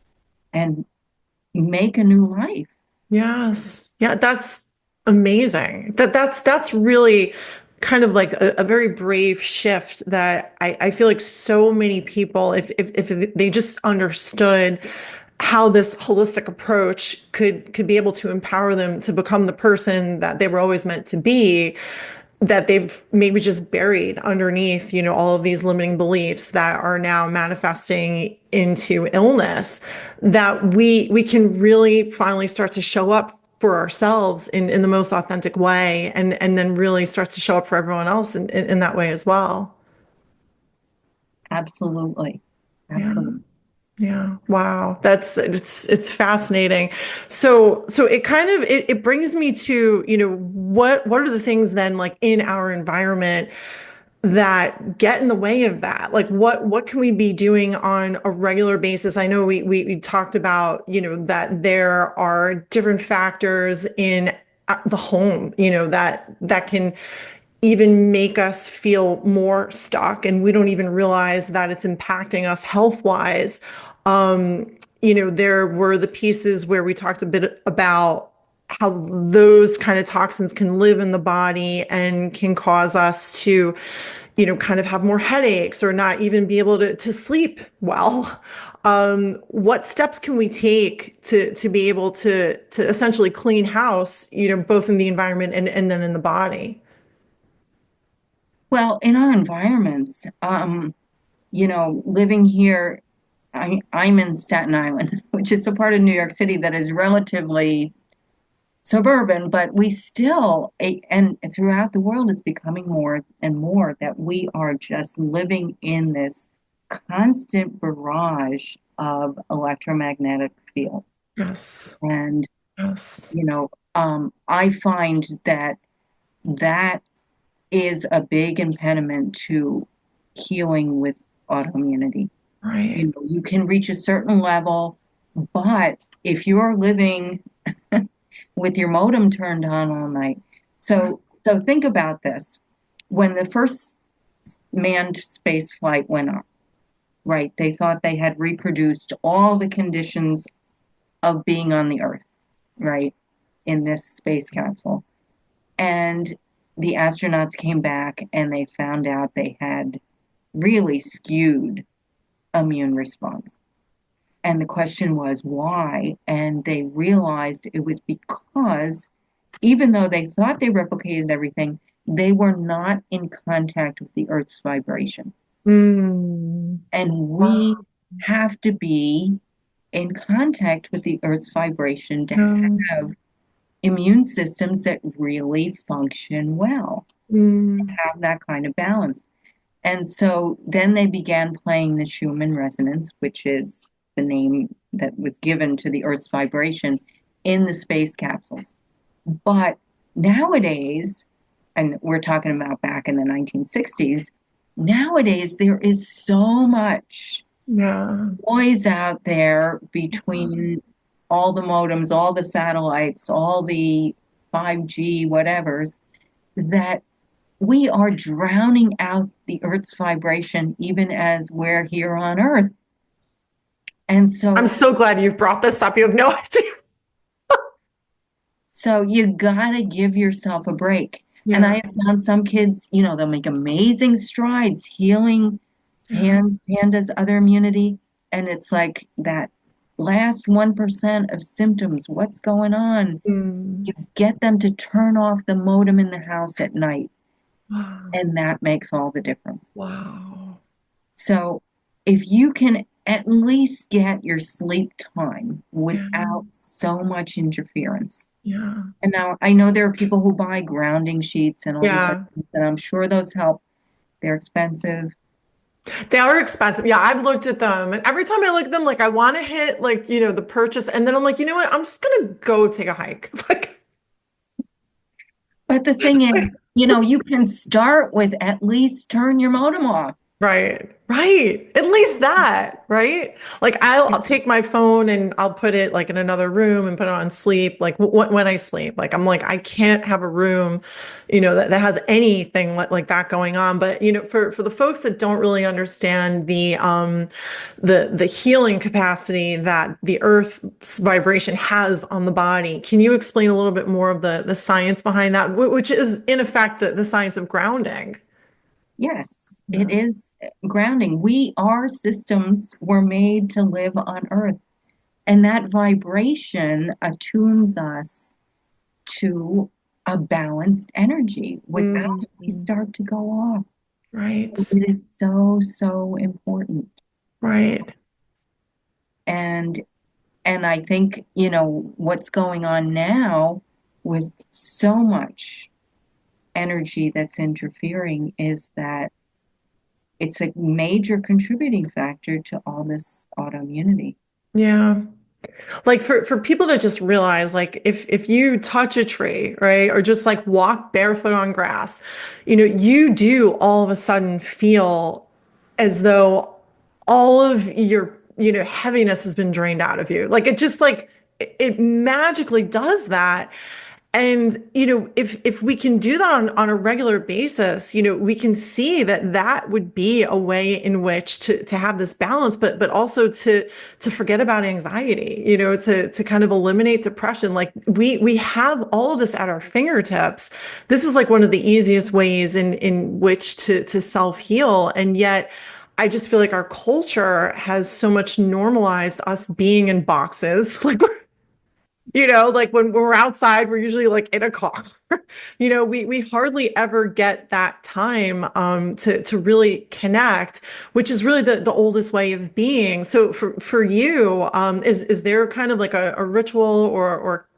and make a new life. Yes. Yeah, that's amazing. That's really kind of like a very brave shift that I feel like so many people, if they just understood how this holistic approach could be able to empower them to become the person that they were always meant to be, that they've maybe just buried underneath, all of these limiting beliefs that are now manifesting into illness, that we can really finally start to show up for ourselves in the most authentic way, and then really start to show up for everyone else in that way as well. Absolutely. Yeah. Absolutely. Yeah. Wow. It's fascinating. So it kind of it brings me to, what are the things then, like in our environment, that get in the way of that? Like what can we be doing on a regular basis? I know we talked about, that there are different factors in the home, that can even make us feel more stuck, and we don't even realize that it's impacting us health wise. There were the pieces where we talked a bit about how those kind of toxins can live in the body and can cause us to, kind of have more headaches or not even be able to sleep well. What steps can we take to be able to essentially clean house, both in the environment and then in the body? Well, in our environments, living here, I'm in Staten Island, which is a part of New York City that is relatively suburban, but we still, and throughout the world, it's becoming more and more that we are just living in this constant barrage of electromagnetic field. Yes. And, Yes. I find that that is a big impediment to healing with autoimmunity. Right. You can reach a certain level, but if you're living with your modem turned on all night, so think about this. When the first manned space flight went up, right? They thought they had reproduced all the conditions of being on the Earth, right, in this space capsule. And the astronauts came back and they found out they had really skewed immune response. And the question was why? And they realized it was because even though they thought they replicated everything, they were not in contact with the Earth's vibration. Mm. And we Wow. have to be in contact with the Earth's vibration to Yeah. have immune systems that really function well, Mm. have that kind of balance. And so then they began playing the Schumann resonance, which is the name that was given to the Earth's vibration in the space capsules. But nowadays, and we're talking about back in the 1960s, nowadays there is so much Yeah. noise out there between all the modems, all the satellites, all the 5G, whatevers, that we are drowning out the Earth's vibration even as we're here on Earth. And I'm so, so glad you've brought this up. You have no idea. so you gotta give yourself a break. And I Yeah. have found some kids, you know, they'll make amazing strides healing Yeah. pandas, other immunity. And it's like that last 1% of symptoms. What's going on? Mm. You get them to turn off the modem in the house at night, Wow. and that makes all the difference. Wow. So if you can at least get your sleep time Yeah. without so much interference. Yeah. And now I know there are people who buy grounding sheets and all these other Yeah. things, and I'm sure those help. They're expensive. They are expensive. Yeah, I've looked at them, and every time I look at them, like I want to hit like, the purchase, and then I'm like, you know what? I'm just gonna go take a hike. Like, But the thing is, you know, you can start with at least turn your modem off. right, right. At least that, right? Like I'll take my phone and I'll put it like in another room and put it on sleep. Like when I sleep, like I'm like I can't have a room, that has anything like that going on. But for the folks that don't really understand the healing capacity that the Earth's vibration has on the body, can you explain a little bit more of the science behind that, which is in effect the science of grounding? Yes, it Yeah. is grounding. Our systems were made to live on Earth, and that vibration attunes us to a balanced energy. Without it, we Mm. start to go off. So Right. it is so, so important. Right. And and I think, you know, what's going on now with so much energy that's interfering is that it's a major contributing factor to all this autoimmunity. Yeah. Like for people to just realize, like if you touch a tree, right, or just like walk barefoot on grass, you do all of a sudden feel as though all of your, heaviness has been drained out of you. Like it just like it magically does that. And if we can do that on a regular basis, we can see that that would be a way in which to have this balance, but also to forget about anxiety, to kind of eliminate depression. Like we have all of this at our fingertips. This is like one of the easiest ways in which to self-heal. And yet I just feel like our culture has so much normalized us being in boxes. Like like when we're outside, we're usually like in a car. We hardly ever get that time to really connect, which is really the oldest way of being. So for you, is there kind of like a ritual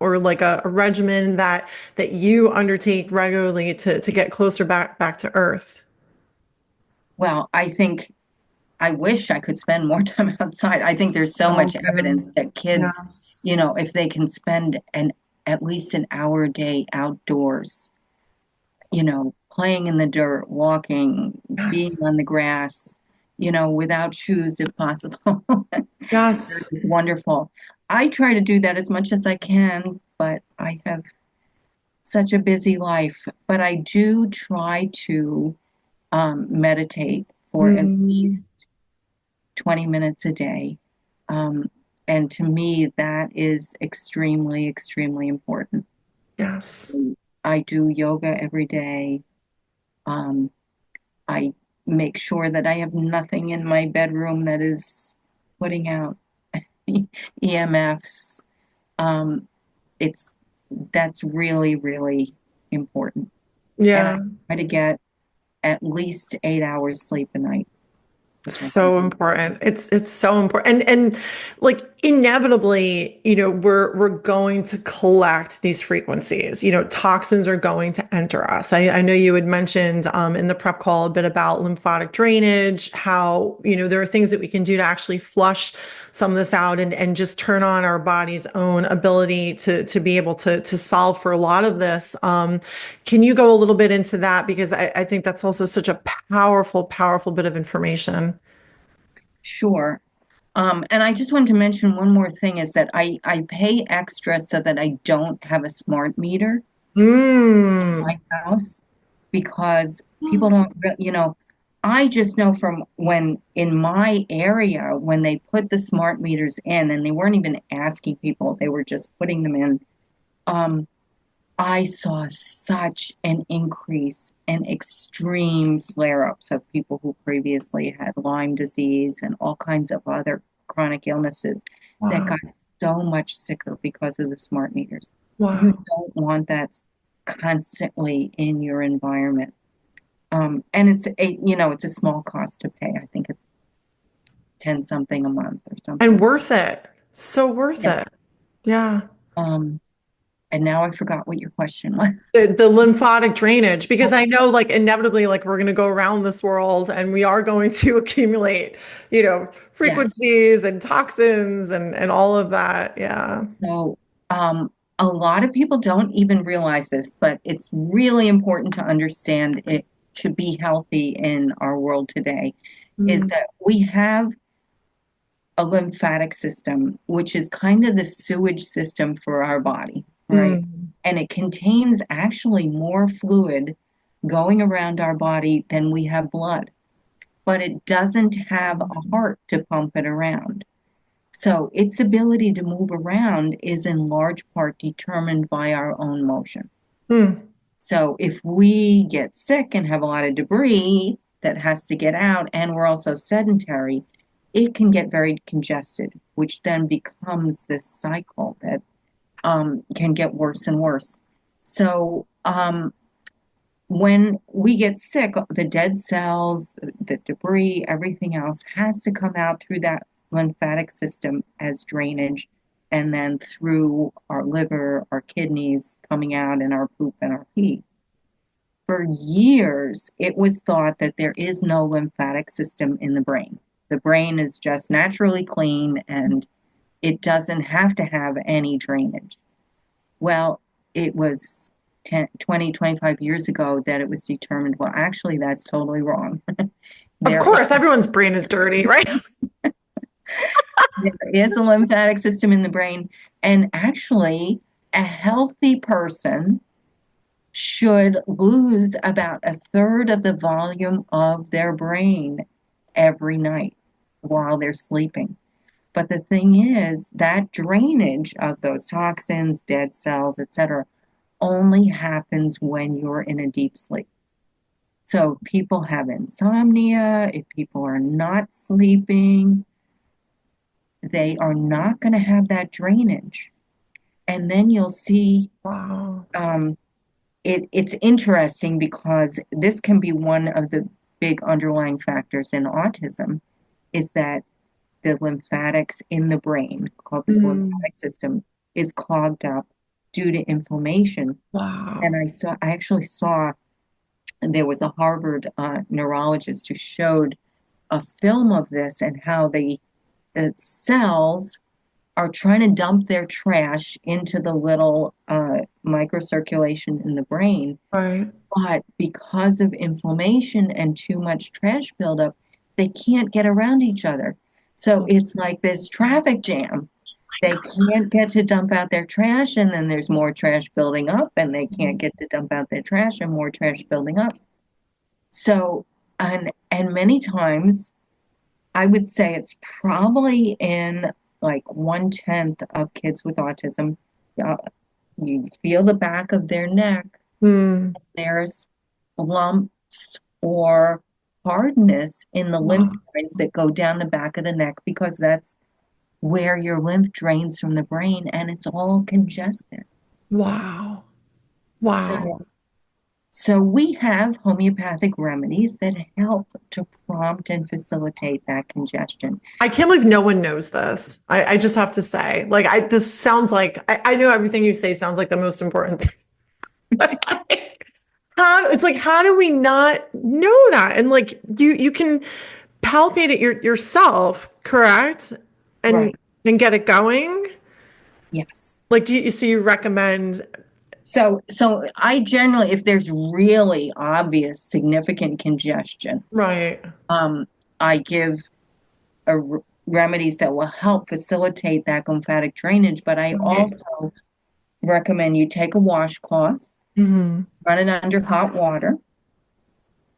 or like a regimen that you undertake regularly to get closer back to earth? Well, I wish I could spend more time outside. I think there's so Oh, much yeah. evidence that kids, Yes. you know, if they can spend at least an hour a day outdoors, you know, playing in the dirt, walking, being Yes. on the grass, you know, without shoes if possible. Yes. It's wonderful. I try to do that as much as I can, but I have such a busy life. But I do try to meditate for at least Mm. 20 minutes a day. Um, and to me, that is extremely, extremely important. Yes. I do yoga every day. Um, I make sure that I have nothing in my bedroom that is putting out EMFs. Um, it's that's really, really important. And I Yeah. try to get at least 8 hours sleep a night, which I think So is important. It's so important. And like inevitably, we're going to collect these frequencies. Toxins are going to enter us. I know you had mentioned in the prep call a bit about lymphatic drainage, how, there are things that we can do to actually flush some of this out and just turn on our body's own ability to be able to solve for a lot of this. Can you go a little bit into that? Because I think that's also such a powerful, powerful bit of information. sure. And I just wanted to mention one more thing is that I pay extra so that I don't have a smart meter in Mm. my house because people don't, I just know from when in my area, when they put the smart meters in and they weren't even asking people, they were just putting them in. Um, I saw such an increase in extreme flare-ups of people who previously had Lyme disease and all kinds of other chronic illnesses that Wow. got so much sicker because of the smart meters. You Wow. don't want that constantly in your environment. And it's a small cost to pay. I think it's 10 something a month or And something. worth it. So worth Yeah. it. Yeah. Um, and now I forgot what your question was. The lymphatic drainage, because I know like inevitably, like we're going to go around this world and we are going to accumulate, Yes. frequencies and toxins and all of that. Yeah. So, a lot of people don't even realize this, but it's really important to understand it to be healthy in our world today, is Mm. that we have a lymphatic system, which is kind of the sewage system for our body, right? Mm. And it contains actually more fluid going around our body than we have blood, but it doesn't have a heart to pump it around. So its ability to move around is in large part determined by our own motion. Mm. So if we get sick and have a lot of debris that has to get out, and we're also sedentary, it can get very congested, which then becomes this cycle that can get worse and worse. So when we get sick, the dead cells, the debris, everything else has to come out through that lymphatic system as drainage and then through our liver, our kidneys, coming out in our poop and our pee. For years, it was thought that there is no lymphatic system in the brain. The brain is just naturally clean and it doesn't have to have any drainage. Well, it was 10, 20, 25 years ago that it was determined, well, actually, that's totally wrong. Of There course, everyone's brain is dirty, right? there is a lymphatic system in the brain, and actually, a healthy person should lose about a third of the volume of their brain every night while they're sleeping. But the thing is, that drainage of those toxins, dead cells, etc., only happens when you're in a deep sleep. So if people have insomnia, if people are not sleeping, they are not going to have that drainage. And then you'll see Wow. it's interesting because this can be one of the big underlying factors in autism is that the lymphatics in the brain, called the Mm. lymphatic system, is clogged up due to inflammation. And Wow. I actually saw there was a Harvard neurologist who showed a film of this and how the cells are trying to dump their trash into the little microcirculation in the brain. Right. But because of inflammation and too much trash buildup, they can't get around each other. So it's like this traffic jam. They can't get to dump out their trash, and then there's more trash building up, and they can't get to dump out their trash, and more trash building up. So, and many times, I would say it's probably in like 1/10 of kids with autism. Uh, you feel the back of their neck, Hmm. there's lumps or hardness in the lymph Wow. lines that go down the back of the neck because that's where your lymph drains from the brain and it's all congested. Wow. Wow. So, so we have homeopathic remedies that help to prompt and facilitate that congestion. I can't believe no one knows this. I just have to say, like, this sounds like I know everything you say sounds like the most important thing. It's like, how do we not know that? And like, you can palpate it yourself, correct? And Right. and get it going. Yes. Like, so you recommend? So I generally, if there's really obvious significant congestion, Right. um, I give remedies that will help facilitate that lymphatic drainage. But I Right. also recommend you take a washcloth, Hmm. run it under hot water,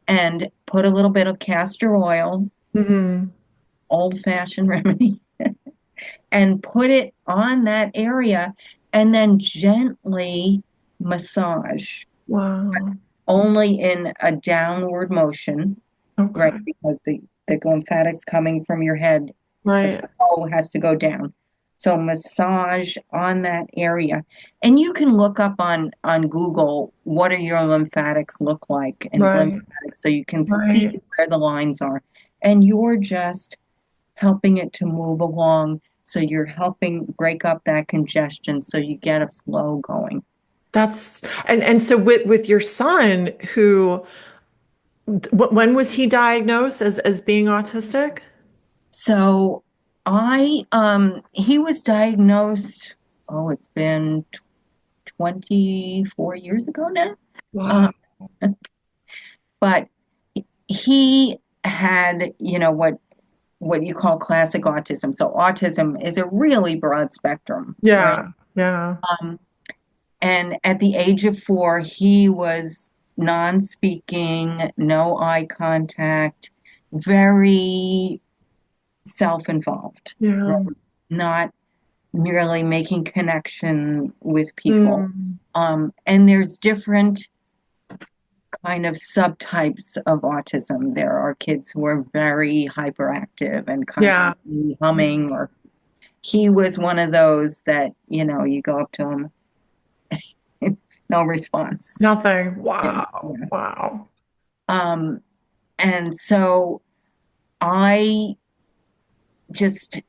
and put a little bit of castor oil, Hmm. old-fashioned remedy, and put it on that area and then gently massage, Wow. only in a downward motion, right? Okay. Because the lymphatics coming from your head, the Right. flow has to go down. So massage on that area. And you can look up on Google, what do your lymphatics look like and Right. lymphatics, so you can see Right. where the lines are. And you're just helping it to move along. So you're helping break up that congestion so you get a flow going. That's and so with your son, who when was he diagnosed as being autistic? So he was diagnosed, oh, it's been 24 years ago now. Wow. Um, but he had, what you call classic autism. So autism is a really broad spectrum, right? Yeah. Yeah. Um, and at the age of 4, he was non-speaking, no eye contact, very self-involved, right? Yeah. Not merely making connection with people. Mm. And there's different kind of subtypes of autism. There are kids who are very hyperactive and Yeah. constantly humming, or he was one of those that, you go up to him, no response. Nothing. Yeah. Wow. Yeah. Wow. Um, and so I just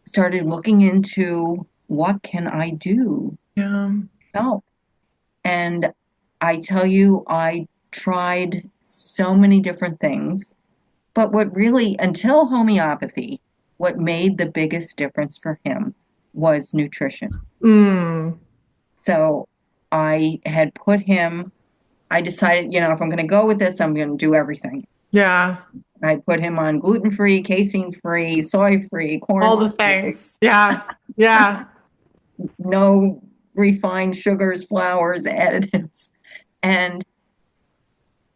started looking into what can I do Yeah. to help. And I tell you, I tried so many different things, but what really, until homeopathy, what made the biggest difference for him was nutrition. Mm. So I had put him, I decided, if I'm going to go with this, I'm going to do everything. Yeah. I put him on gluten-free, casein-free, soy-free, All the corn-free, things. Yeah. Yeah. no refined sugars, flours, additives. And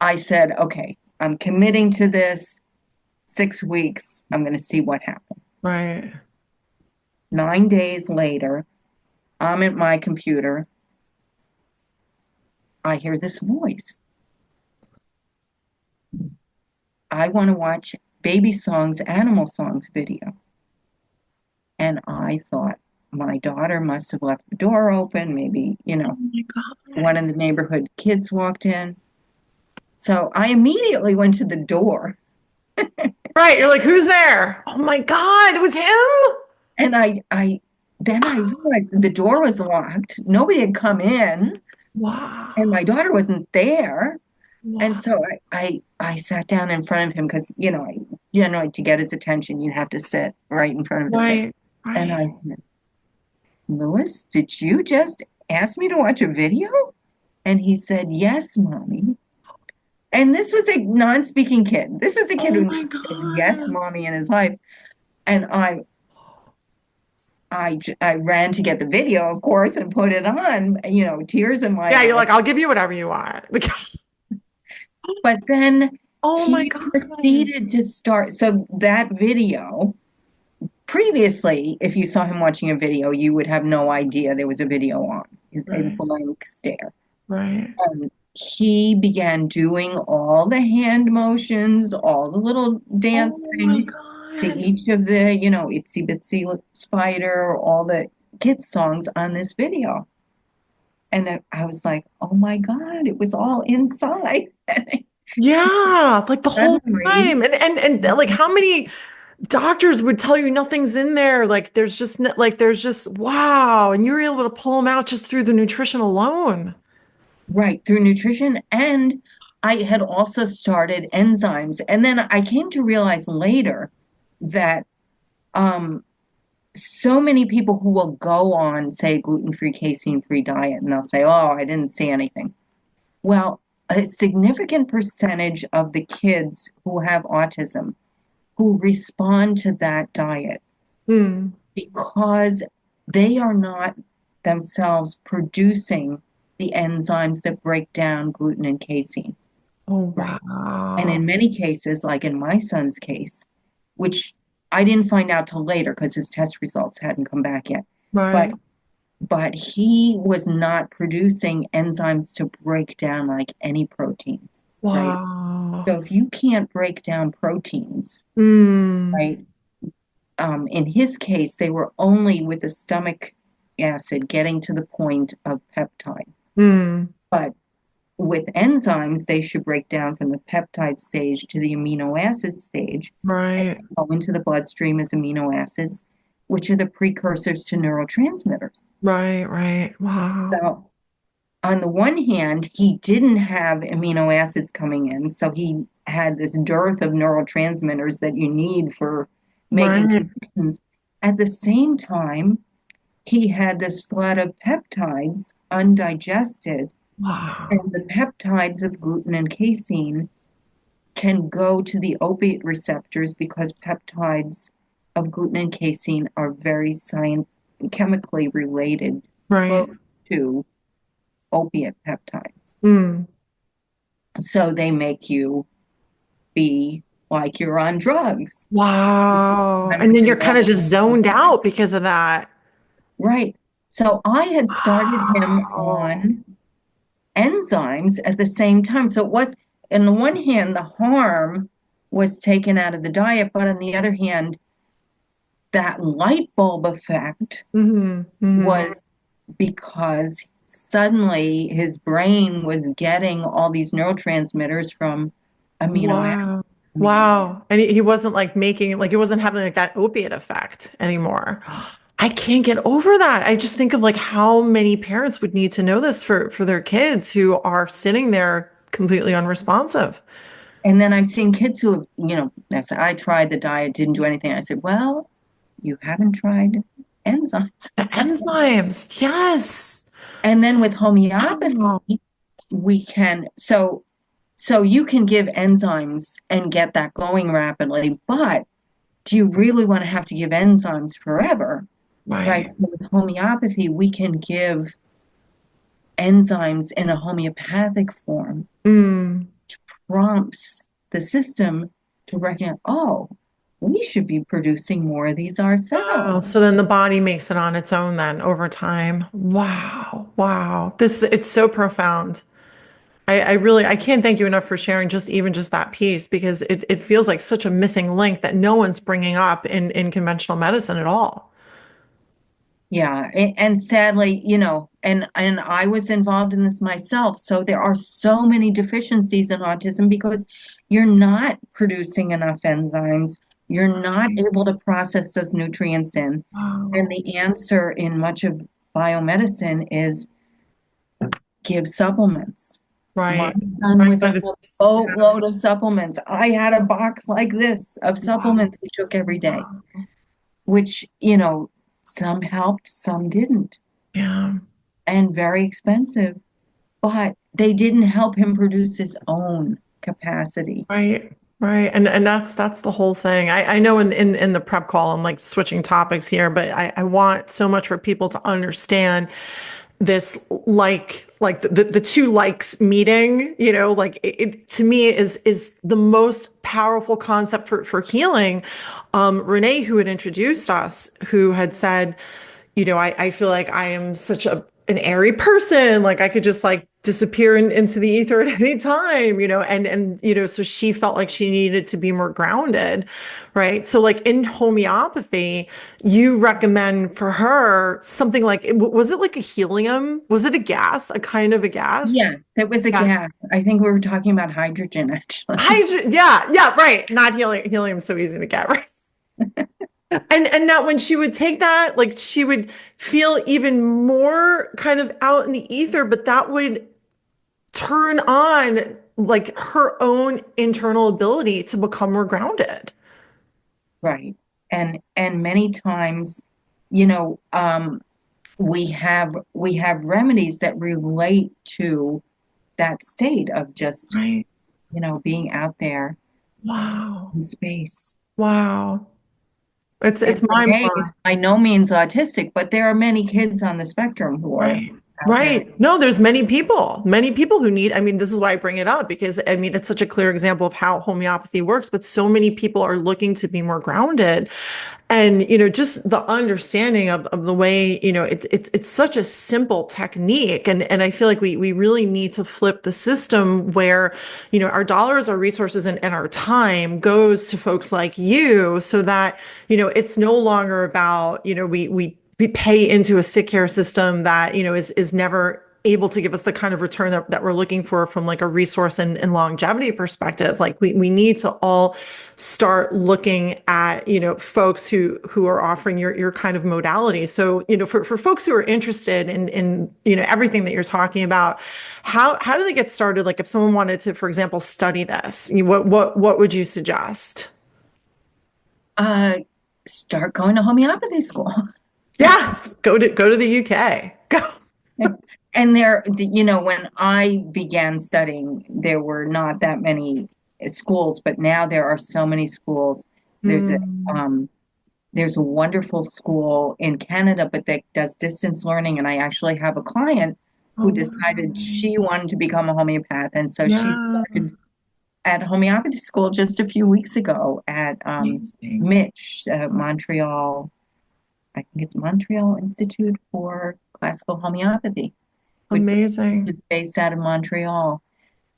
I said, okay, I'm committing to this 6 weeks. I'm going to see what happens. Right. 9 days later, I'm at my computer. I hear this voice. I want to watch baby songs, animal songs video. And I thought, my daughter must have left the door open. Maybe, Oh my God. one of the neighborhood kids walked in. So I immediately went to the door. Right. You're like, who's there? Oh my God, it was him. And then I realized the door was locked. Nobody had come in, and Wow. my daughter wasn't there. And Wow. so I sat down in front of him because, to get his attention, you have to sit right in front of his face. Right. And Right. I said, Lewis, did you just ask me to watch a video? And he said, yes, mommy. And this was a non-speaking kid. This is a kid Oh who my said yes, God. mommy, in his life. And I ran to get the video, of course, and put it on, tears in my Yeah. You're eyes. like, I'll give you whatever you want. But then Oh my He God. proceeded to start. So that video, previously, if you saw him watching a video, you would have no idea there was a video on. A Right. blank stare. Right. He began doing all the hand motions, all the little dance Oh my things to God. each of the, Itsy Bitsy Spider, all the kids' songs on this video. And I was like, oh my God, it was all inside. Yeah, like the whole Suddenly, time. And like how many doctors would tell you nothing's in there? Like there's just wow. And you were able to pull them out just through the nutrition alone. right, through nutrition. And I had also started enzymes. And then I came to realize later that um, so many people who will go on, say, gluten-free, casein-free diet, and they'll say, oh, I didn't see anything. Well, a significant percentage of the kids who have autism who respond to that diet Hmm. because they are not themselves producing the enzymes that break down gluten and casein, Oh, right? And wow. in many cases, like in my son's case, which I didn't find out till later because his test results hadn't come back yet, but Right. he was not producing enzymes to break down like any proteins, right? Wow. So if you can't break down proteins, Hmm. right? In his case, they were only with the stomach acid getting to the point of peptide. Hmm. But with enzymes, they should break down from the peptide stage to the amino acid stage and Right. go into the bloodstream as amino acids, which are the precursors to neurotransmitters. Right. Right. Wow. So, on the one hand, he didn't have amino acids coming in, so he had this dearth of neurotransmitters that you need for making Right. connections. At the same time, he had this flood of peptides undigested, Wow. and the peptides of gluten and casein can go to the opiate receptors because peptides of gluten and casein are very chemically related close Right. to opiate peptides. Hmm. So they make you be like you're on drugs. Wow. Kind And of then you're kind of just develop. zoned out because of that. Right. So I had started him Wow. on enzymes at the same time. So it was, on the one hand, the harm was taken out of the diet, but on the other hand, that light bulb effect Hmm. Hmm. was because suddenly his brain was getting all these neurotransmitters from amino acids Wow. coming in. Wow. And he wasn't like making like it wasn't having like that opiate effect anymore. I can't get over that. I just think of like how many parents would need to know this for their kids who are sitting there completely unresponsive. And then I've seen kids who have, they say, I tried the diet, didn't do anything. I said, well, you haven't tried enzymes. The enzymes. Yes. And then with Wow. homeopathy, we can, so you can give enzymes and get that going rapidly, but do you really want to have to give enzymes forever? Right. Right. So with homeopathy, we can give enzymes in a homeopathic form, Mm. prompts the system to recognize, oh, we should be producing more of these ourselves. Wow. So then the body makes it on its own then over time. Wow. Wow. It's so profound. I really I can't thank you enough for sharing just even just that piece because it feels like such a missing link that no one's bringing up in conventional medicine at all. Yeah, and sadly, and I was involved in this myself. So there are so many deficiencies in autism because you're not producing enough enzymes. You're not able to process those nutrients in. And Wow. the answer in much of biomedicine is give supplements. My Right. son Right. was on But a it's yeah. boatload of supplements. I had a box like this of Wow. supplements he took every day, Wow. which, some helped, some didn't, Yeah. and very expensive, but they didn't help him produce his own capacity. Right. Right. And that's the whole thing. I know in the prep call I'm like switching topics here, but I want so much for people to understand. this like the two likes meeting, like it to me is the most powerful concept for healing. Renee, who had introduced us, who had said, I feel like I am such an airy person. Like I could just like disappear into the ether at any time, and so she felt like she needed to be more grounded, right? So like in homeopathy, you recommend for her something like, was it like a helium? Was it a gas? A kind of a gas? Yeah, it was a Yeah. gas. I think we were talking about hydrogen, actually. Hydrogen. Yeah, yeah, right. Not helium. Helium's so easy to get, right? And that when she would take that, like she would feel even more kind of out in the ether, but that would turn on like her own internal ability to become more grounded. Right. And many times, you know, we have remedies that relate to that state of just, Right. being out there Wow. in space. Wow. And It's mind Renee is blowing. by no means autistic, but there are many kids on the spectrum who are Right. out there. Right. No, there's many people who need, I mean, this is why I bring it up because I mean, it's such a clear example of how homeopathy works, but so many people are looking to be more grounded. And, just the understanding of the way, it's such a simple technique. And I feel like we really need to flip the system where, our dollars, our resources, and our time goes to folks like you so that, it's no longer about, we pay into a sick care system that, is never able to give us the kind of return that we're looking for from like a resource and longevity perspective. Like we need to all start looking at, folks who are offering your kind of modality. So, for folks who are interested in, everything that you're talking about, how do they get started? Like if someone wanted to, for example, study this, what would you suggest? Uh, Start going to homeopathy school. Yes, go to the UK. Go. And when I began studying, there were not that many schools, but now there are so many schools. There's a Mm. um, there's a wonderful school in Canada, but that does distance learning. And I actually have a client who Oh, decided wow. she wanted to become a homeopath, and so she Yeah. started at homeopathy school just a few weeks ago at Amazing. Mitch, Montreal. I think it's Montreal Institute for Classical Homeopathy, which Amazing. is based out of Montreal.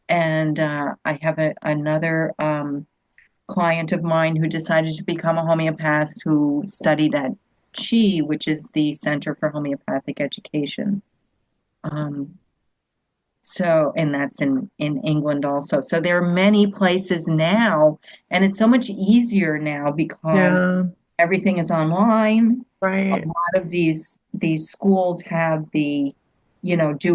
And I have another client of mine who decided to become a homeopath who studied at CHI, which is the Center for Homeopathic Education. Um, and that's in England also. So there are many places now, and it's so much easier now because Yeah. everything is online. A Right. lot of these schools have do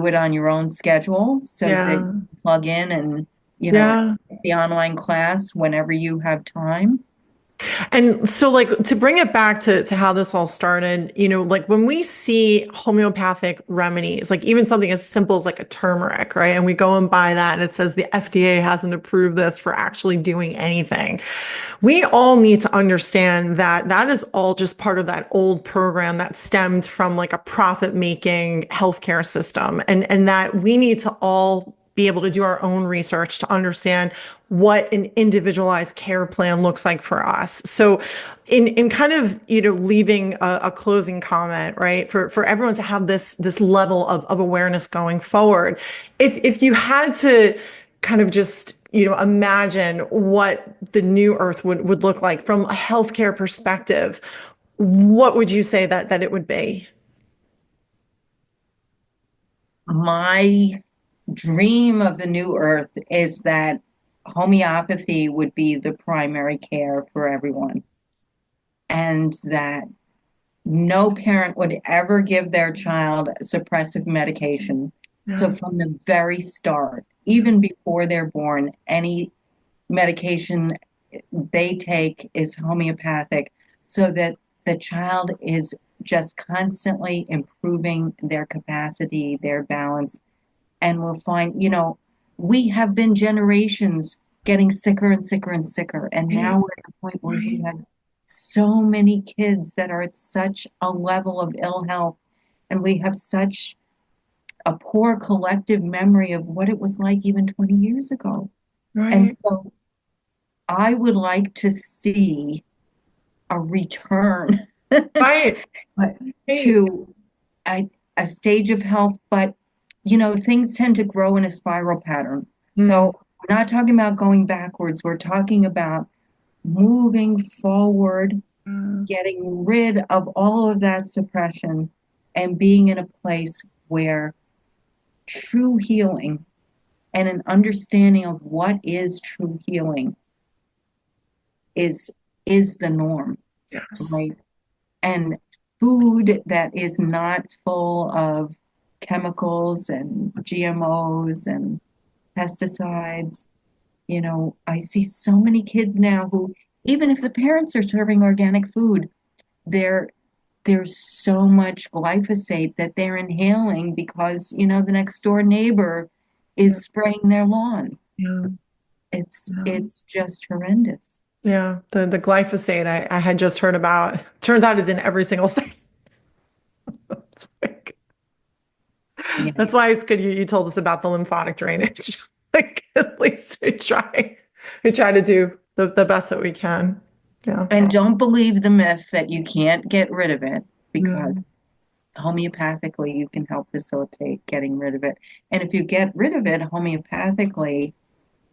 it on your own schedule so that Yeah. you plug in and, Yeah. the online class whenever you have time. And so, like, to bring it back to how this all started, like when we see homeopathic remedies, like even something as simple as like a turmeric, right? And we go and buy that and it says the FDA hasn't approved this for actually doing anything. We all need to understand that that is all just part of that old program that stemmed from like a profit-making healthcare system. And that we need to all be able to do our own research to understand what an individualized care plan looks like for us. So in kind of, leaving a closing comment, right, for everyone to have this level of awareness going forward, if you had to kind of just, imagine what the new earth would look like from a healthcare perspective, what would you say that it would be? My dream of the new earth is that homeopathy would be the primary care for everyone, and that no parent would ever give their child suppressive medication. So Yeah. from the very start, even before they're born, any medication they take is homeopathic so that the child is just constantly improving their capacity, their balance, and we'll find, we have been generations getting sicker and sicker and sicker. And now Right. we're at the point where we Right. have so many kids that are at such a level of ill health, and we have such a poor collective memory of what it was like even 20 years ago. And Right. so I would like to see a return Right. Right. to a, a stage of health, but things tend to grow in a spiral pattern. Mm, So we're not talking about going backwards, we're talking about moving forward, mm, getting rid of all of that suppression and being in a place where true healing and an understanding of what is true healing is is the norm, yes. right? And food that is not full of chemicals and GMOs and pesticides. I see so many kids now who, even if the parents are serving organic food, there there's so much glyphosate that they're inhaling because, the next door neighbor Yeah. is spraying their lawn. Yeah. It's Yeah. it's just horrendous. Yeah. The glyphosate I had just heard about. Turns out it's in every single thing. It's like- Yeah. that's why it's good you told us about the lymphatic drainage. Like at least we try to do the best that we can. Yeah. And don't believe the myth that you can't get rid of it because Yeah. homeopathically you can help facilitate getting rid of it. And if you get rid of it homeopathically,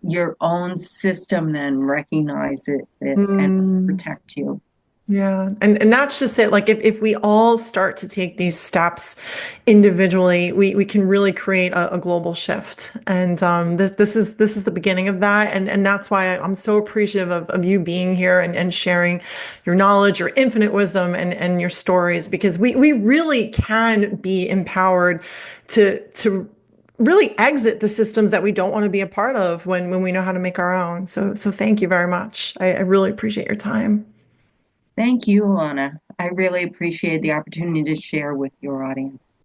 your own system then recognizes it and Mm. protect you. Yeah. And that's just it. Like if we all start to take these steps individually, we can really create a global shift. And this is the beginning of that. And that's why I'm so appreciative of you being here and sharing your knowledge, your infinite wisdom and your stories, because we really can be empowered to really exit the systems that we don't want to be a part of when we know how to make our own. So thank you very much. I really appreciate your time. Thank you, Alana. I really appreciate the opportunity to share with your audience.